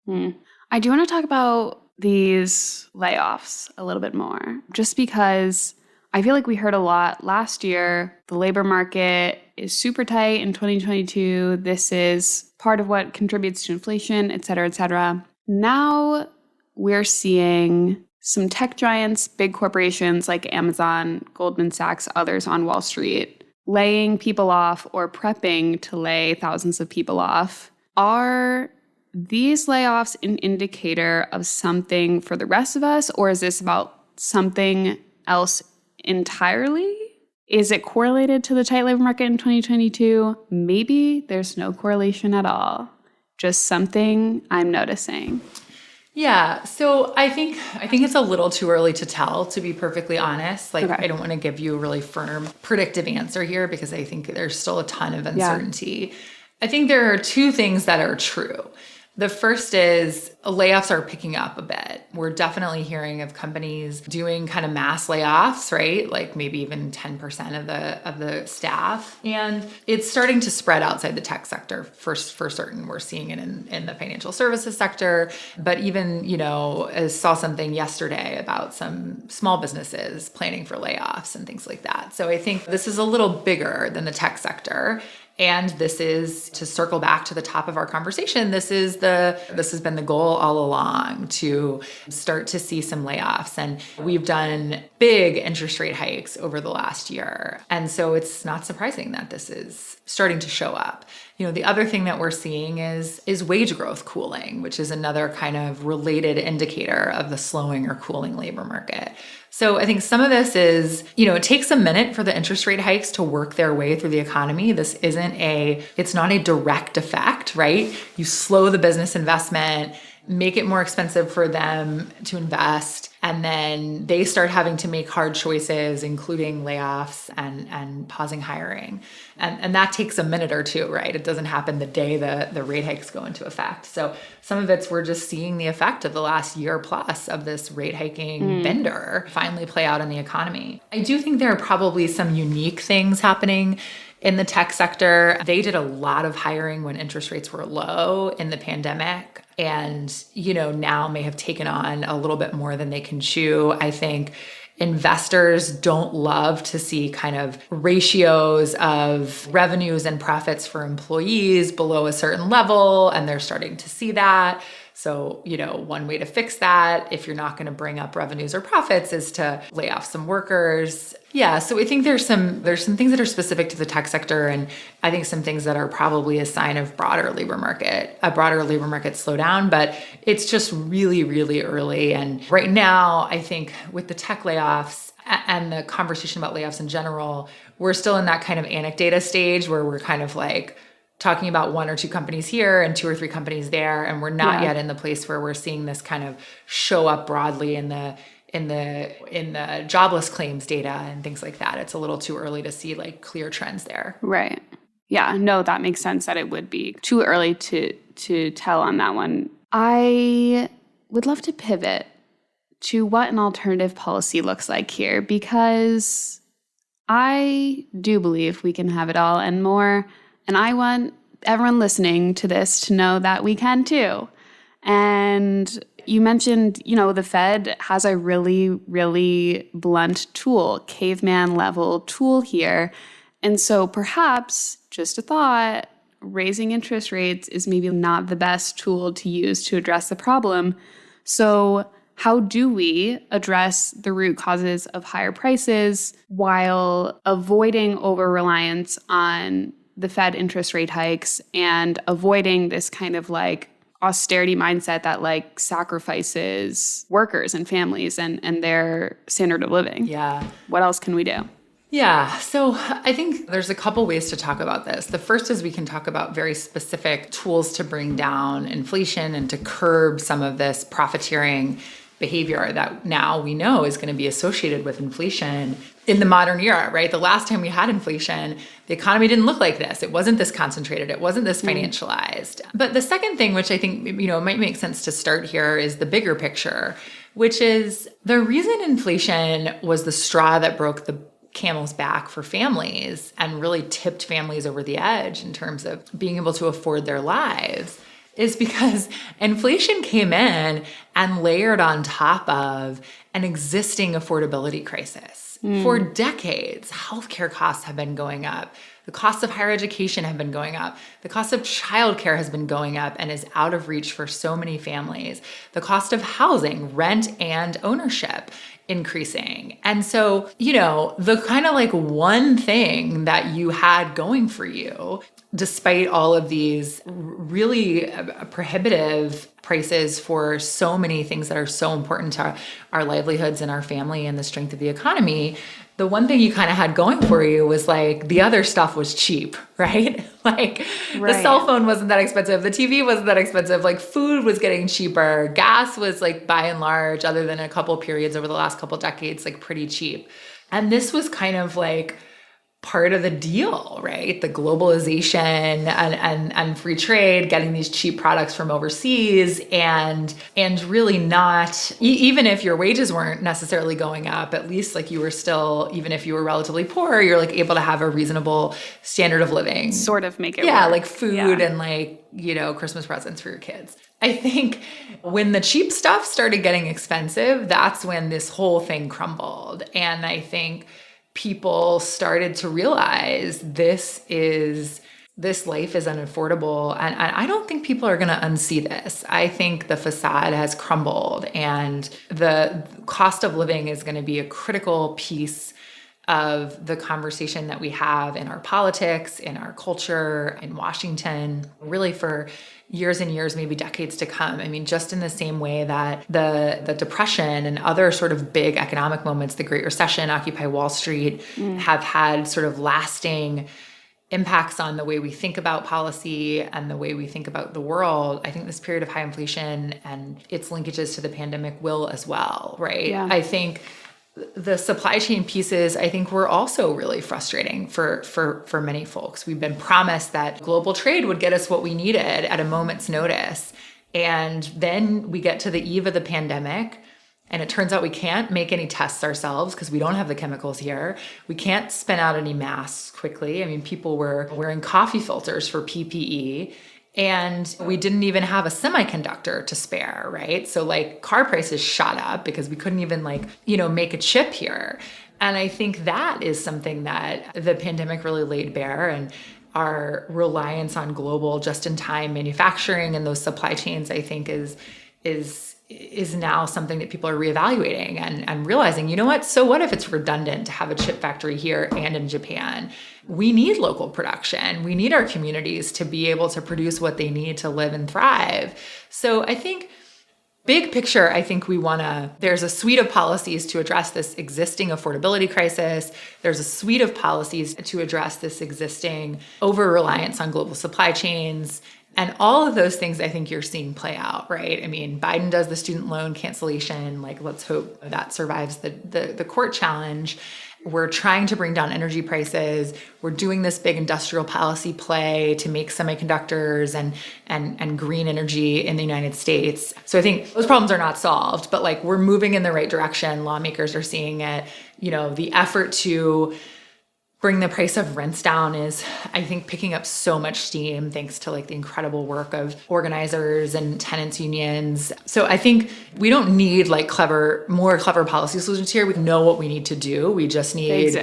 S1: Yeah.
S3: I do want to talk about these layoffs a little bit more, just because I feel like we heard a lot last year. The labor market is super tight in 2022. This is part of what contributes to inflation, et cetera, et cetera. Now we're seeing some tech giants, big corporations like Amazon, Goldman Sachs, others on Wall Street, laying people off or prepping to lay thousands of people off. Are these layoffs an indicator of something for the rest of us, or is this about something else entirely? Is it correlated to the tight labor market in 2022? Maybe there's no correlation at all. Just something I'm noticing.
S1: Yeah, so I think it's a little too early to tell, to be perfectly honest. I don't want to give you a really firm predictive answer here because I think there's still a ton of uncertainty. Yeah. I think there are two things that are true. The first is layoffs are picking up a bit. We're definitely hearing of companies doing kind of mass layoffs, right? Like maybe even 10% of the staff. And it's starting to spread outside the tech sector for certain. We're seeing it in the financial services sector. But even, I saw something yesterday about some small businesses planning for layoffs and things like that. So I think this is a little bigger than the tech sector. And this is, to circle back to the top of our conversation, this has been the goal all along, to start to see some layoffs. And we've done big interest rate hikes over the last year. And so it's not surprising that this is starting to show up. The other thing that we're seeing is wage growth cooling, which is another kind of related indicator of the slowing or cooling labor market. So I think some of this is, it takes a minute for the interest rate hikes to work their way through the economy. It's not a direct effect, right? You slow the business investment, make it more expensive for them to invest, And then they start having to make hard choices, including layoffs and pausing hiring. And that takes a minute or two, right? It doesn't happen the day the rate hikes go into effect. So some of it's we're just seeing the effect of the last year plus of this rate hiking bender finally play out in the economy. I do think there are probably some unique things happening in the tech sector. They did a lot of hiring when interest rates were low in the pandemic, and, now may have taken on a little bit more than they can chew. I think investors don't love to see kind of ratios of revenues and profits for employees below a certain level, and they're starting to see that. So, one way to fix that, if you're not going to bring up revenues or profits, is to lay off some workers. Yeah, so I think there's some things that are specific to the tech sector, and I think some things that are probably a sign of a broader labor market slowdown, but it's just really, really early. And right now, I think with the tech layoffs and the conversation about layoffs in general, we're still in that kind of anecdata stage where we're kind of like talking about one or two companies here and two or three companies there, and we're not yet in the place where we're seeing this kind of show up broadly in the jobless claims data and things like that. It's a little too early to see like clear trends there.
S3: Right. Yeah, no, that makes sense that it would be too early to tell on that one. I would love to pivot to what an alternative policy looks like here, because I do believe we can have it all and more. And I want everyone listening to this to know that we can too. And you mentioned, the Fed has a really, really blunt tool, caveman level tool here. And so perhaps, just a thought, raising interest rates is maybe not the best tool to use to address the problem. So how do we address the root causes of higher prices while avoiding over-reliance on the Fed interest rate hikes and avoiding this kind of like austerity mindset that like sacrifices workers and families and their standard of living?
S1: Yeah.
S3: What else can we do?
S1: Yeah. So I think there's a couple ways to talk about this. The first is we can talk about very specific tools to bring down inflation and to curb some of this profiteering behavior that now we know is going to be associated with inflation in the modern era, right? The last time we had inflation, the economy didn't look like this. It wasn't this concentrated. It wasn't this financialized. But the second thing, which I think, might make sense to start here, is the bigger picture, which is the reason inflation was the straw that broke the camel's back for families and really tipped families over the edge in terms of being able to afford their lives is because inflation came in and layered on top of an existing affordability crisis. For decades, healthcare costs have been going up. The costs of higher education have been going up. The cost of childcare has been going up and is out of reach for so many families. The cost of housing, rent, and ownership increasing. And so, the kind of like one thing that you had going for you, despite all of these really prohibitive prices for so many things that are so important to our livelihoods and our family and the strength of the economy, the one thing you kind of had going for you was like the other stuff was cheap, right? The cell phone wasn't that expensive. The TV wasn't that expensive. Like food was getting cheaper. Gas was like by and large, other than a couple periods over the last couple decades, like pretty cheap. And this was kind of like part of the deal, right? The globalization and free trade, getting these cheap products from overseas and really not, even if your wages weren't necessarily going up, at least like you were still, even if you were relatively poor, you're like able to have a reasonable standard of living.
S3: Sort of make it
S1: work.
S3: Like
S1: food and like, Christmas presents for your kids. I think when the cheap stuff started getting expensive, that's when this whole thing crumbled. And I think people started to realize this life is unaffordable. And I don't think people are going to unsee this. I think the facade has crumbled and the cost of living is going to be a critical piece of the conversation that we have in our politics, in our culture, in Washington, really for years and years, maybe decades to come. I mean, just in the same way that the Depression and other sort of big economic moments, the Great Recession, Occupy Wall Street, have had sort of lasting impacts on the way we think about policy and the way we think about the world, I think this period of high inflation and its linkages to the pandemic will as well, right?
S3: Yeah.
S1: I think the supply chain pieces, I think, were also really frustrating for many folks. We've been promised that global trade would get us what we needed at a moment's notice. And then we get to the eve of the pandemic, and it turns out we can't make any tests ourselves because we don't have the chemicals here. We can't spin out any masks quickly. I mean, people were wearing coffee filters for PPE, and we didn't even have a semiconductor to spare, right? So like car prices shot up because we couldn't even make a chip here. And I think that is something that the pandemic really laid bare, and our reliance on global just-in-time manufacturing and those supply chains, I think, is now something that people are reevaluating and realizing, you know what, so what if it's redundant to have a chip factory here and in Japan? We need local production. We need our communities to be able to produce what they need to live and thrive. So I think big picture, I think there's a suite of policies to address this existing affordability crisis. There's a suite of policies to address this existing over-reliance on global supply chains. And all of those things I think you're seeing play out, right? I mean, Biden does the student loan cancellation. Let's hope that survives the court challenge. We're trying to bring down energy prices. We're doing this big industrial policy play to make semiconductors and green energy in the United States. So I think those problems are not solved, but we're moving in the right direction. Lawmakers are seeing it. The effort to bring the price of rents down is, I think, picking up so much steam thanks to the incredible work of organizers and tenants unions. So I think we don't need more clever policy solutions here. We know what we need to do. We just need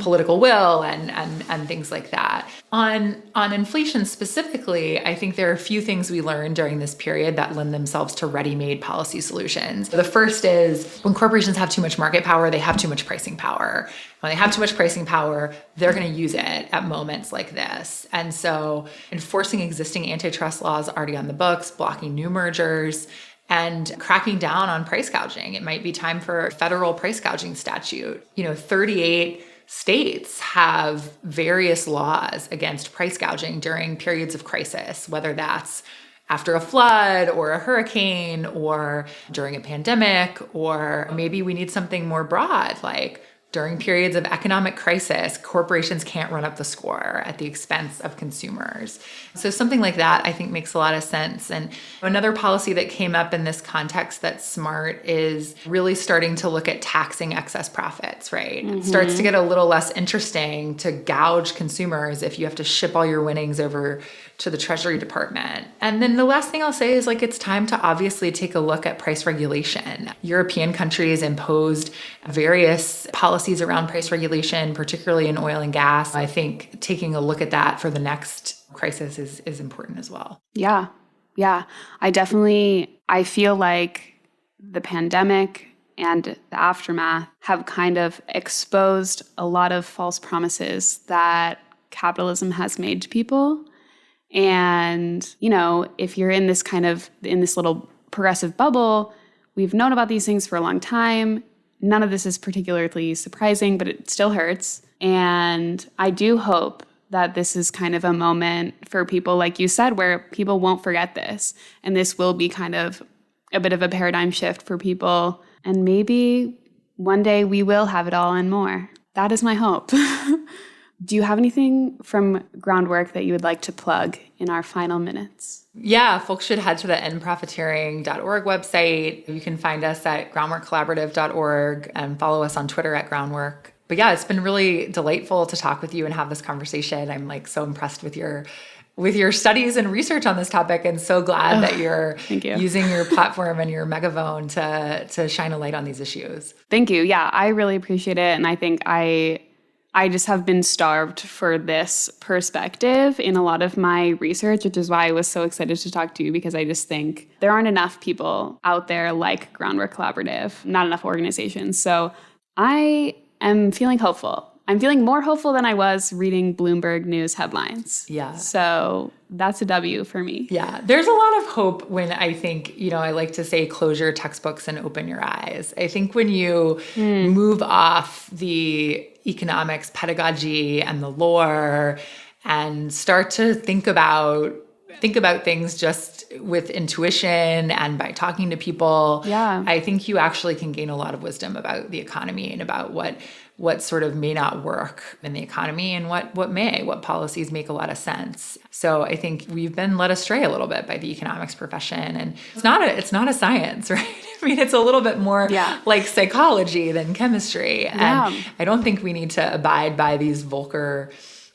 S1: political will and things like that. On inflation specifically, I think there are a few things we learned during this period that lend themselves to ready-made policy solutions. The first is when corporations have too much market power, they have too much pricing power. When they have too much pricing power, they're going to use it at moments like this. And so enforcing existing antitrust laws already on the books, blocking new mergers, and cracking down on price gouging. It might be time for a federal price gouging statute. 38 states have various laws against price gouging during periods of crisis, whether that's after a flood or a hurricane or during a pandemic, or maybe we need something more broad, like during periods of economic crisis, corporations can't run up the score at the expense of consumers. So something like that, I think, makes a lot of sense. And another policy that came up in this context that's smart is really starting to look at taxing excess profits, right? Mm-hmm. It starts to get a little less interesting to gouge consumers if you have to ship all your winnings over to the Treasury Department. And then the last thing I'll say is it's time to obviously take a look at price regulation. European countries imposed various policies around price regulation, particularly in oil and gas. I think taking a look at that for the next crisis is important as well.
S3: Yeah. I feel like the pandemic and the aftermath have kind of exposed a lot of false promises that capitalism has made to people. And, if you're in this little progressive bubble, we've known about these things for a long time. None of this is particularly surprising, but it still hurts. And I do hope that this is kind of a moment for people, like you said, where people won't forget this. And this will be kind of a bit of a paradigm shift for people. And maybe one day we will have it all and more. That is my hope. Do you have anything from Groundwork that you would like to plug in our final minutes?
S1: Yeah, folks should head to the endprofiteering.org website. You can find us at groundworkcollaborative.org and follow us on Twitter at Groundwork. But yeah, it's been really delightful to talk with you and have this conversation. I'm so impressed with your studies and research on this topic, and so glad that you're using your platform and your megaphone to shine a light on these issues.
S3: Thank you. Yeah, I really appreciate it. And I think I just have been starved for this perspective in a lot of my research, which is why I was so excited to talk to you, because I just think there aren't enough people out there like Groundwork Collaborative, not enough organizations. So I am feeling hopeful. I'm feeling more hopeful than I was reading Bloomberg news headlines. Yeah. So that's a W for me.
S1: Yeah. There's a lot of hope when I think, I like to say close your textbooks and open your eyes. I think when you move off the economics pedagogy and the lore and start to think about things just with intuition and by talking to people, I think you actually can gain a lot of wisdom about the economy and about what sort of may not work in the economy and what policies make a lot of sense. So I think we've been led astray a little bit by the economics profession, and it's not a science, right? I mean, it's a little bit more like psychology than chemistry. And I don't think we need to abide by these Volcker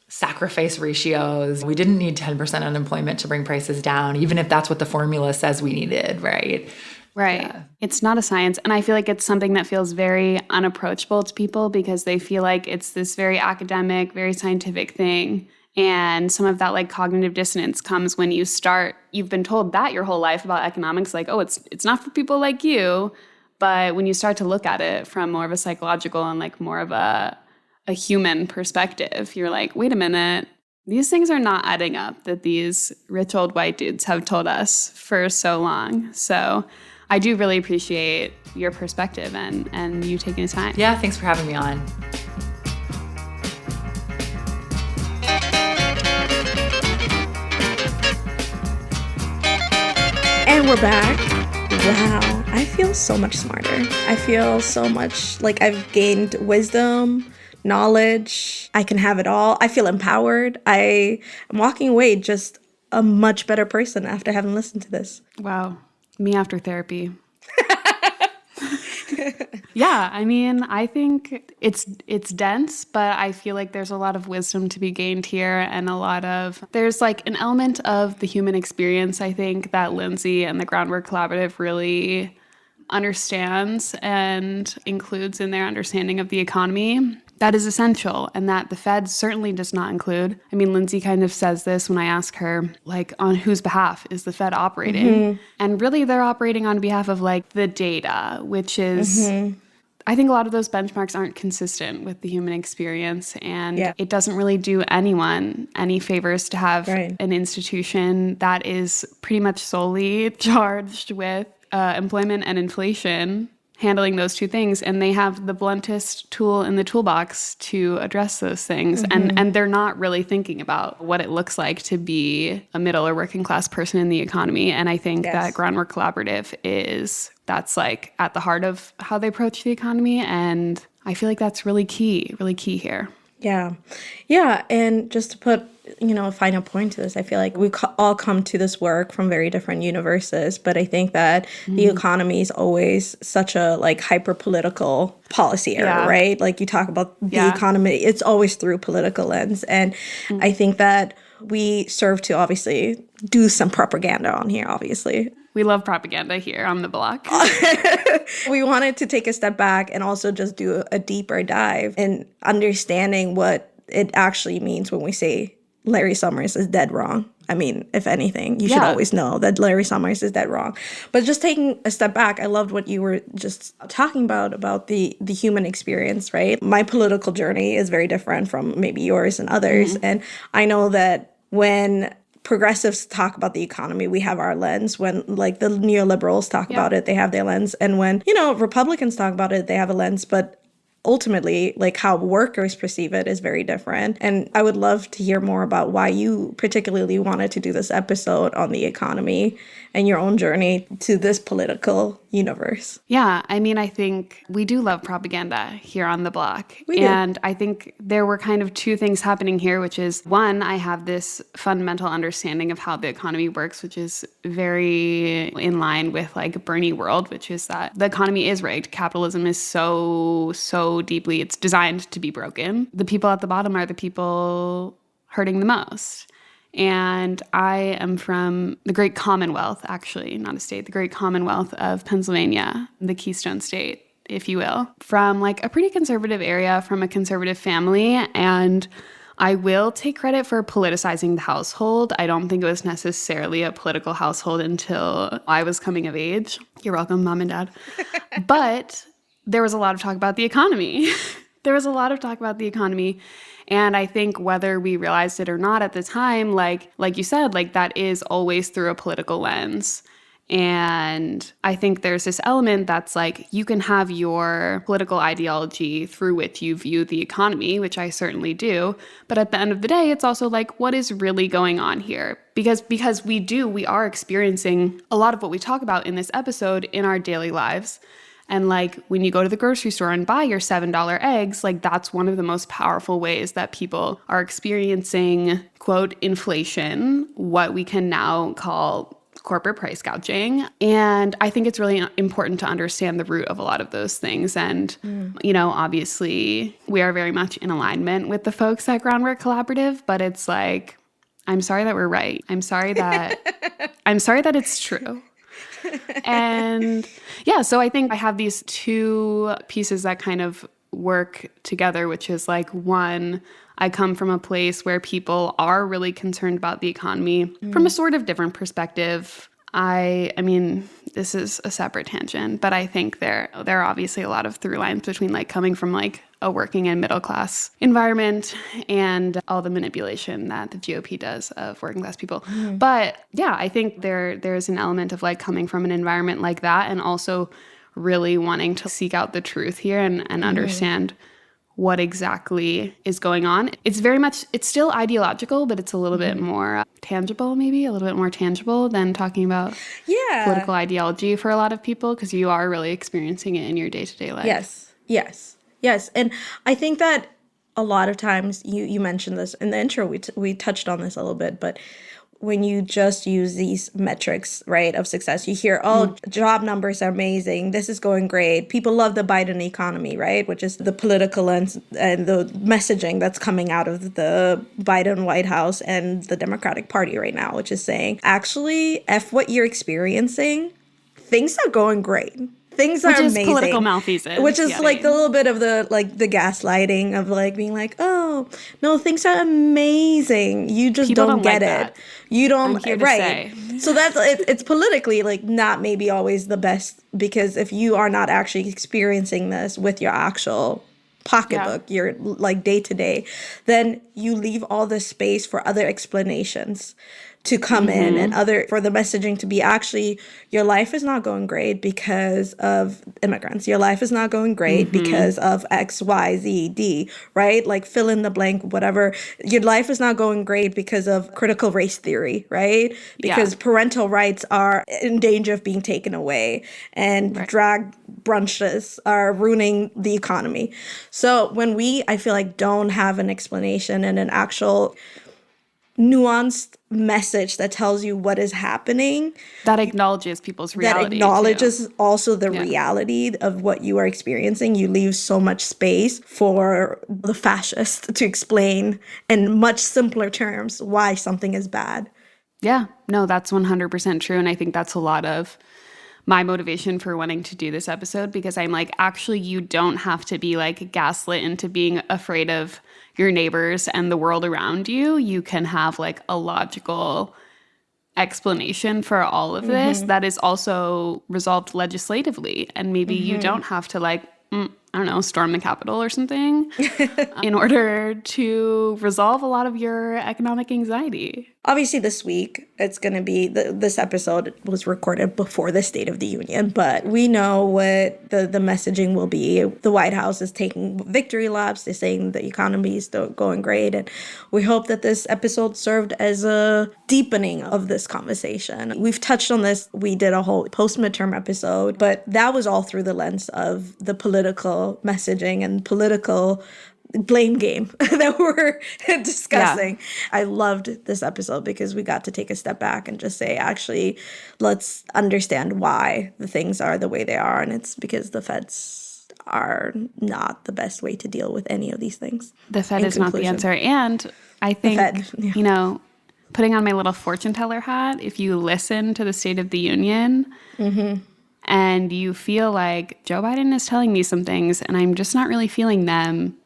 S1: sacrifice ratios. We didn't need 10% unemployment to bring prices down, even if that's what the formula says we needed, right?
S3: Right. Yeah. It's not a science. And I feel like it's something that feels very unapproachable to people because they feel like it's this very academic, very scientific thing. And some of that like cognitive dissonance comes when you've been told that your whole life about economics, like, oh, it's not for people like you. But when you start to look at it from more of a psychological and like more of a human perspective, you're like, wait a minute, these things are not adding up that these rich old white dudes have told us for so long. So I do really appreciate your perspective and you taking the time.
S1: Yeah, thanks for having me on.
S2: And we're back. Wow, I feel so much smarter. I feel so much like I've gained wisdom, knowledge. I can have it all. I feel empowered. I am walking away just a much better person after having listened to this.
S3: Wow. Me after therapy. Yeah, I mean, I think it's dense, but I feel like there's a lot of wisdom to be gained here and there's like an element of the human experience, I think, that Lindsay and the Groundwork Collaborative really understands and includes in their understanding of the economy. That is essential, and that the Fed certainly does not include. I mean, Lindsay kind of says this when I ask her, like, on whose behalf is the Fed operating? Mm-hmm. And really, they're operating on behalf of, like, the data, which is, I think a lot of those benchmarks aren't consistent with the human experience, and it doesn't really do anyone any favors to have an institution that is pretty much solely charged with employment and inflation, handling those two things, and they have the bluntest tool in the toolbox to address those things. And they're not really thinking about what it looks like to be a middle or working class person in the economy. And I think that Groundwork Collaborative that's like at the heart of how they approach the economy. And I feel like that's really key here. Yeah. Yeah. And just to put, a final point to this, I feel like we all come to this work from very different universes, but I think that the economy is always such a like hyper political policy area, right? Like you talk about the economy, it's always through political lens. And I think that we serve to obviously do some propaganda on here, obviously. We love propaganda here on the Bloc.
S2: We wanted to take a step back and also just do a deeper dive in understanding what it actually means when we say Larry Summers is dead wrong. I mean, if anything, you should always know that Larry Summers is dead wrong. But just taking a step back, I loved what you were just talking about the human experience, right? My political journey is very different from maybe yours and others. And I know that when progressives talk about the economy, we have our lens. When like the neoliberals talk about it, they have their lens. And when, Republicans talk about it, they have a lens. But ultimately, like how workers perceive it is very different. And I would love to hear more about why you particularly wanted to do this episode on the economy and your own journey to this political universe.
S3: Yeah, I mean, I think we do love propaganda here on the Bloc. And I think there were kind of two things happening here, which is, one, I have this fundamental understanding of how the economy works, which is very in line with like Bernie world, which is that the economy is rigged. Capitalism is so deeply, it's designed to be broken. The people at the bottom are the people hurting the most. And I am from the great Commonwealth, actually, not a state, the great Commonwealth of Pennsylvania, the Keystone State, if you will, from like a pretty conservative area, from a conservative family. And I will take credit for politicizing the household. I don't think it was necessarily a political household until I was coming of age. You're welcome, Mom and Dad. But there was a lot of talk about the economy. And I think whether we realized it or not at the time, like you said, like that is always through a political lens. And I think there's this element that's like, you can have your political ideology through which you view the economy, which I certainly do. But at the end of the day, it's also like, what is really going on here? Because we are experiencing a lot of what we talk about in this episode in our daily lives. And like when you go to the grocery store and buy your $7 eggs, like that's one of the most powerful ways that people are experiencing, quote, inflation, what we can now call corporate price gouging. And I think it's really important to understand the root of a lot of those things. And, obviously we are very much in alignment with the folks at Groundwork Collaborative, but it's like, I'm sorry that we're right. I'm sorry that it's true. And yeah, so I think I have these two pieces that kind of work together, which is like, one, I come from a place where people are really concerned about the economy from a sort of different perspective. I mean, this is a separate tangent, but I think there are obviously a lot of through lines between like coming from like a working and middle class environment and all the manipulation that the GOP does of working class people. But yeah, I think there's an element of like coming from an environment like that and also really wanting to seek out the truth here and understand what exactly is going on. It's still ideological, but it's a little bit more tangible, maybe a little bit more tangible than talking about political ideology for a lot of people, because you are really experiencing it in your day-to-day life.
S2: Yes. And I think that a lot of times, you mentioned this in the intro, we touched on this a little bit, but when you just use these metrics, right, of success, you hear, job numbers are amazing. This is going great. People love the Biden economy, right, which is the political and the messaging that's coming out of the Biden White House and the Democratic Party right now, which is saying, actually, what you're experiencing, things are going great. Things are amazing.
S3: Which is political malfeasance.
S2: Which is like a little bit of the gaslighting of like being like, oh, no, things are amazing. You just
S3: People
S2: don't get
S3: like
S2: it.
S3: That.
S2: You don't,
S3: I'm here to
S2: right.
S3: say.
S2: So it's politically like not maybe always the best, because if you are not actually experiencing this with your actual pocketbook, your like day to day, then you leave all this space for other explanations to come in and for the messaging to be actually, your life is not going great because of immigrants. Your life is not going great because of X, Y, Z, D, right? Like fill in the blank, whatever. Your life is not going great because of critical race theory, right? Because parental rights are in danger of being taken away, and drag brunches are ruining the economy. So when I feel like don't have an explanation and an actual nuanced message that tells you what is happening,
S3: that acknowledges people's reality,
S2: that acknowledges also the reality of what you are experiencing, you leave so much space for the fascists to explain in much simpler terms why something is bad.
S3: Yeah, no, that's 100% true. And I think that's a lot of my motivation for wanting to do this episode, because I'm like, actually, you don't have to be like gaslit into being afraid of your neighbors and the world around you. You can have like a logical explanation for all of this that is also resolved legislatively. And maybe you don't have to like, I don't know, storm the Capitol or something in order to resolve a lot of your economic anxiety.
S2: Obviously, this week, it's going to be, this episode was recorded before the State of the Union, but we know what the messaging will be. The White House is taking victory laps. They're saying the economy is still going great. And we hope that this episode served as a deepening of this conversation. We've touched on this. We did a whole post-midterm episode, but that was all through the lens of the political messaging and political blame game that we're discussing. Yeah. I loved this episode because we got to take a step back and just say, actually, let's understand why the things are the way they are. And it's because the feds are not the best way to deal with any of these things.
S3: The Fed is not the answer. And I think, putting on my little fortune teller hat, if you listen to the State of the Union and you feel like Joe Biden is telling me some things and I'm just not really feeling them,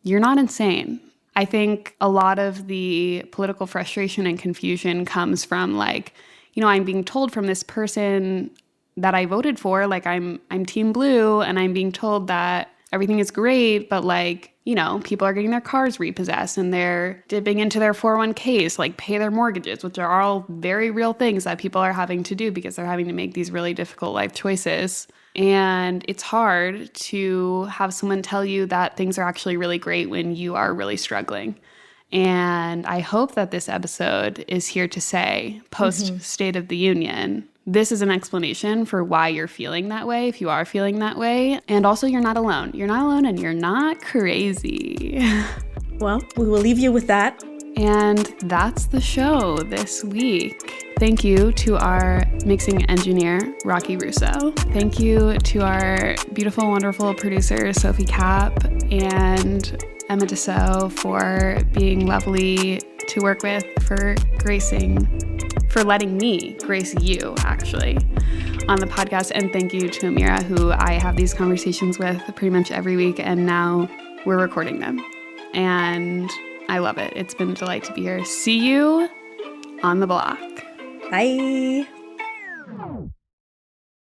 S3: you're not insane. I think a lot of the political frustration and confusion comes from like, I'm being told from this person that I voted for, like I'm Team Blue, and I'm being told that everything is great, but like people are getting their cars repossessed and they're dipping into their 401ks, like pay their mortgages, which are all very real things that people are having to do because they're having to make these really difficult life choices. And it's hard to have someone tell you that things are actually really great when you are really struggling. And I hope that this episode is here to say, post State of the Union, this is an explanation for why you're feeling that way, if you are feeling that way. And also, you're not alone. You're not alone and you're not crazy.
S2: Well, we will leave you with that.
S3: And that's the show this week. Thank you to our mixing engineer, Rocky Russo. Thank you to our beautiful, wonderful producer, Sophie Kapp, and Emma Dussault for being lovely to work with, for letting me grace you, actually, on the podcast. And thank you to Amira, who I have these conversations with pretty much every week, and now we're recording them. And I love it. It's been a delight to be here. See you on the block.
S2: Bye.